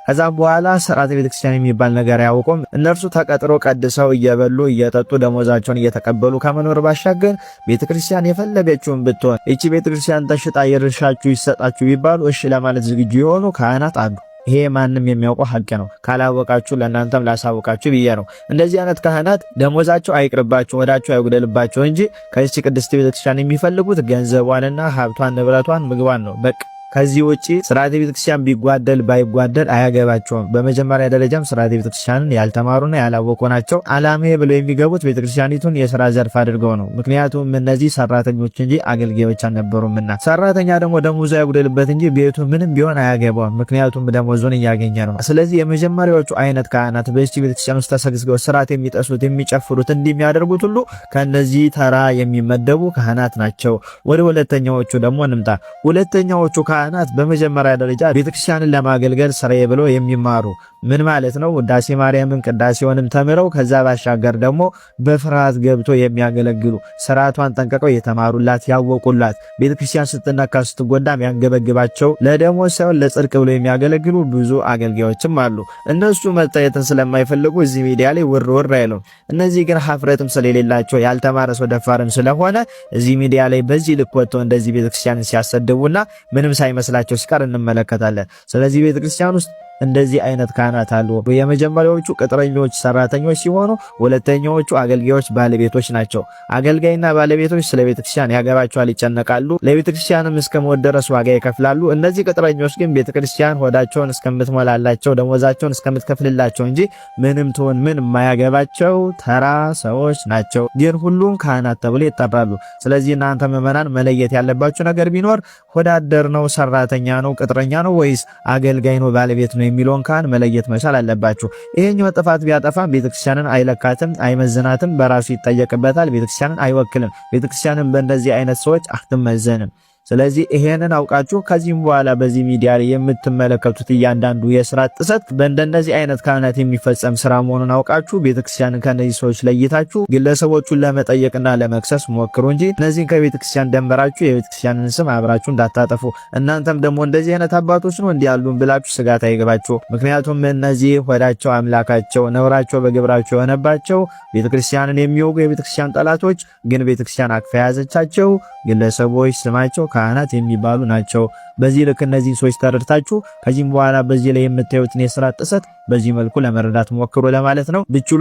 ከዛም በኋላ ስርዓተ ቤተክርስቲያን የሚባል ነገር አያውቁም። እነርሱ ተቀጥሮ ቀድሰው እየበሉ እየጠጡ ደሞዛቸውን እየተቀበሉ ከመኖር ባሻገር ቤተክርስቲያን የፈለገችውን ብትሆን እቺ ቤተክርስቲያን ተሽጣ የርሻችሁ ይሰጣችሁ ቢባሉ እሺ ለማለት ዝግጁ የሆኑ ካህናት አሉ። ይሄ ማንም የሚያውቀው ሀቅ ነው። ካላወቃችሁ ለእናንተም ላሳውቃችሁ ብዬ ነው። እንደዚህ አይነት ካህናት ደሞዛቸው አይቅርባችሁ፣ ወዳቸው አይጉደልባቸው እንጂ ከዚህ ቅድስት ቤተክርስቲያን የሚፈልጉት ገንዘቧንና ሀብቷን፣ ንብረቷን፣ ምግቧን ነው በቃ። ከዚህ ውጪ ስርዓተ ቤተክርስቲያን ቢጓደል ባይጓደል አያገባቸውም። በመጀመሪያ ደረጃም ስርዓተ ቤተክርስቲያንን ያልተማሩና ያላወቁ ናቸው። አላማዬ ብለው የሚገቡት ቤተክርስቲያኒቱን የሥራ ዘርፍ አድርገው ነው። ምክንያቱም እነዚህ ሰራተኞች እንጂ አገልጋዮች አልነበሩምና። ሰራተኛ ደግሞ ደሞዙ ያጉደልበት እንጂ ቤቱ ምንም ቢሆን አያገባውም። ምክንያቱም ደሞዙን እያገኘ ነው። ስለዚህ የመጀመሪያዎቹ አይነት ካህናት በዚህ ቤተክርስቲያን ውስጥ ተሰግስገው ስርዓት የሚጠሱት የሚጨፍሩት እንዲህ የሚያደርጉት ሁሉ ከነዚህ ተራ የሚመደቡ ካህናት ናቸው። ወደ ሁለተኛዎቹ ደግሞ እንምጣ። ሁለተኛዎቹ ካህናት በመጀመሪያ ደረጃ ቤተክርስቲያንን ለማገልገል ስራዬ ብለው የሚማሩ ምን ማለት ነው? ውዳሴ ማርያምን ቅዳሴውንም ተምረው ከዛ ባሻገር ደግሞ በፍርሃት ገብቶ የሚያገለግሉ ስርዓቷን ጠንቀቀው የተማሩላት ያወቁላት ቤተክርስቲያን ስትነካ ስትጎዳም ያንገበግባቸው ለደሞዝ ሳይሆን ለጽድቅ ብለው የሚያገለግሉ ብዙ አገልጋዮችም አሉ። እነሱ መታየትን ስለማይፈልጉ እዚህ ሚዲያ ላይ ውር አይሉም። እነዚህ ግን ሀፍረትም ስለሌላቸው ያልተማረ ሰው ደፋርም ስለሆነ እዚህ ሚዲያ ላይ በዚህ ልክ ወጥተው እንደዚህ ቤተክርስቲያንን ሲያሰድቡና ምንም ሳይመስላቸው ሲቀር እንመለከታለን። ስለዚህ ቤተክርስቲያን ውስጥ እንደዚህ አይነት ካህናት አሉ። የመጀመሪያዎቹ ቅጥረኞች ሰራተኞች ሲሆኑ ሁለተኛዎቹ አገልጋዮች ባለቤቶች ናቸው። አገልጋይና ባለቤቶች ስለ ቤተክርስቲያን ያገባቸዋል፣ ይጨነቃሉ፣ ለቤተክርስቲያንም እስከሞት ድረስ ዋጋ ይከፍላሉ። እነዚህ ቅጥረኞች ግን ቤተክርስቲያን ሆዳቸውን እስከምትሞላላቸው ደሞዛቸውን እስከምትከፍልላቸው እንጂ ምንም ትሆን ምን የማያገባቸው ተራ ሰዎች ናቸው። ግን ሁሉም ካህናት ተብሎ ይጠራሉ። ስለዚህ እናንተ ምዕመናን መለየት ያለባችሁ ነገር ቢኖር ሆዳደር ነው፣ ሰራተኛ ነው፣ ቅጥረኛ ነው ወይስ አገልጋይ ነው፣ ባለቤት ነው የሚለውን ካህን መለየት መቻል አለባችሁ። ይሄኛው ጥፋት ቢያጠፋም ቤተክርስቲያንን አይለካትም፣ አይመዝናትም፣ በራሱ ይጠየቅበታል። ቤተክርስቲያንን አይወክልም። ቤተክርስቲያንን በእንደዚህ አይነት ሰዎች አትመዘንም። ስለዚህ ይሄንን አውቃችሁ ከዚህም በኋላ በዚህ ሚዲያ ላይ የምትመለከቱት እያንዳንዱ የሥራ ጥሰት በእንደነዚህ አይነት ካህናት የሚፈጸም ስራ መሆኑን አውቃችሁ ቤተክርስቲያንን ከነዚህ ሰዎች ለይታችሁ ግለሰቦቹን ለመጠየቅና ለመክሰስ ሞክሩ እንጂ እነዚህን ከቤተክርስቲያን ደንበራችሁ የቤተክርስቲያንን ስም አብራችሁ እንዳታጠፉ። እናንተም ደግሞ እንደዚህ አይነት አባቶች ነው እንዲህ ያሉን ብላችሁ ስጋት አይገባችሁ። ምክንያቱም እነዚህ ሆዳቸው አምላካቸው ነውራቸው በግብራቸው የሆነባቸው ቤተክርስቲያንን የሚወጉ የቤተክርስቲያን ጠላቶች ግን ቤተክርስቲያን አቅፋ የያዘቻቸው ግለሰቦች ስማቸው ካህናት የሚባሉ ናቸው። በዚህ ልክ እነዚህ ሰዎች ተረድታችሁ ከዚህም በኋላ በዚህ ላይ የምታዩትን የሥርዓት ጥሰት በዚህ መልኩ ለመረዳት ሞክሩ ለማለት ነው። ብችሉ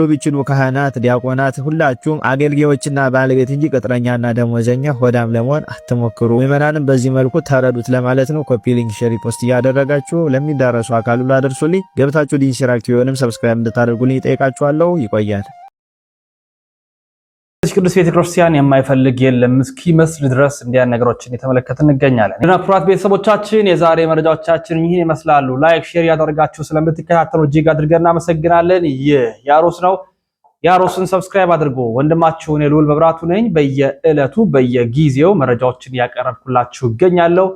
ካህናት፣ ዲያቆናት ሁላችሁም አገልጋዮችና ባለቤት እንጂ ቅጥረኛና ደሞዘኛ ሆዳም ለመሆን አትሞክሩ። ምዕመናንም በዚህ መልኩ ተረዱት ለማለት ነው። ኮፒ ሊንክ፣ ሼር፣ ፖስት እያደረጋችሁ ለሚዳረሱ አካሉ አድርሱልኝ። ገብታችሁ ዲንሲር አክቲቭንም ሰብስክራይብ እንድታደርጉልኝ ጠይቃችኋለሁ። ይቆያል። ቅዱስ ቤተክርስቲያን የማይፈልግ የለም እስኪመስል ድረስ እንዲያ ነገሮችን የተመለከትን እንገኛለን። እና ክቡራት ቤተሰቦቻችን የዛሬ መረጃዎቻችን ይህን ይመስላሉ። ላይክ ሼር ያደረጋችሁ ስለምትከታተሉ እጅግ አድርገን እናመሰግናለን። ይህ ያሮስ ነው። ያሮስን ሰብስክራይብ አድርጎ ወንድማችሁ የልዑል መብራቱ ነኝ። በየዕለቱ በየጊዜው መረጃዎችን ያቀርብኩላችሁ እገኛለሁ።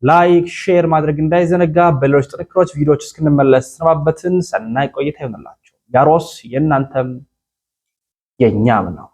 ላይክ ሼር ማድረግ እንዳይዘነጋ። በሌሎች ጥንክሮች ቪዲዮዎች እስክንመለስ ሰናበትን። ሰናይ ቆይታ ይሁንላችሁ። ያሮስ የእናንተም የኛም ነው።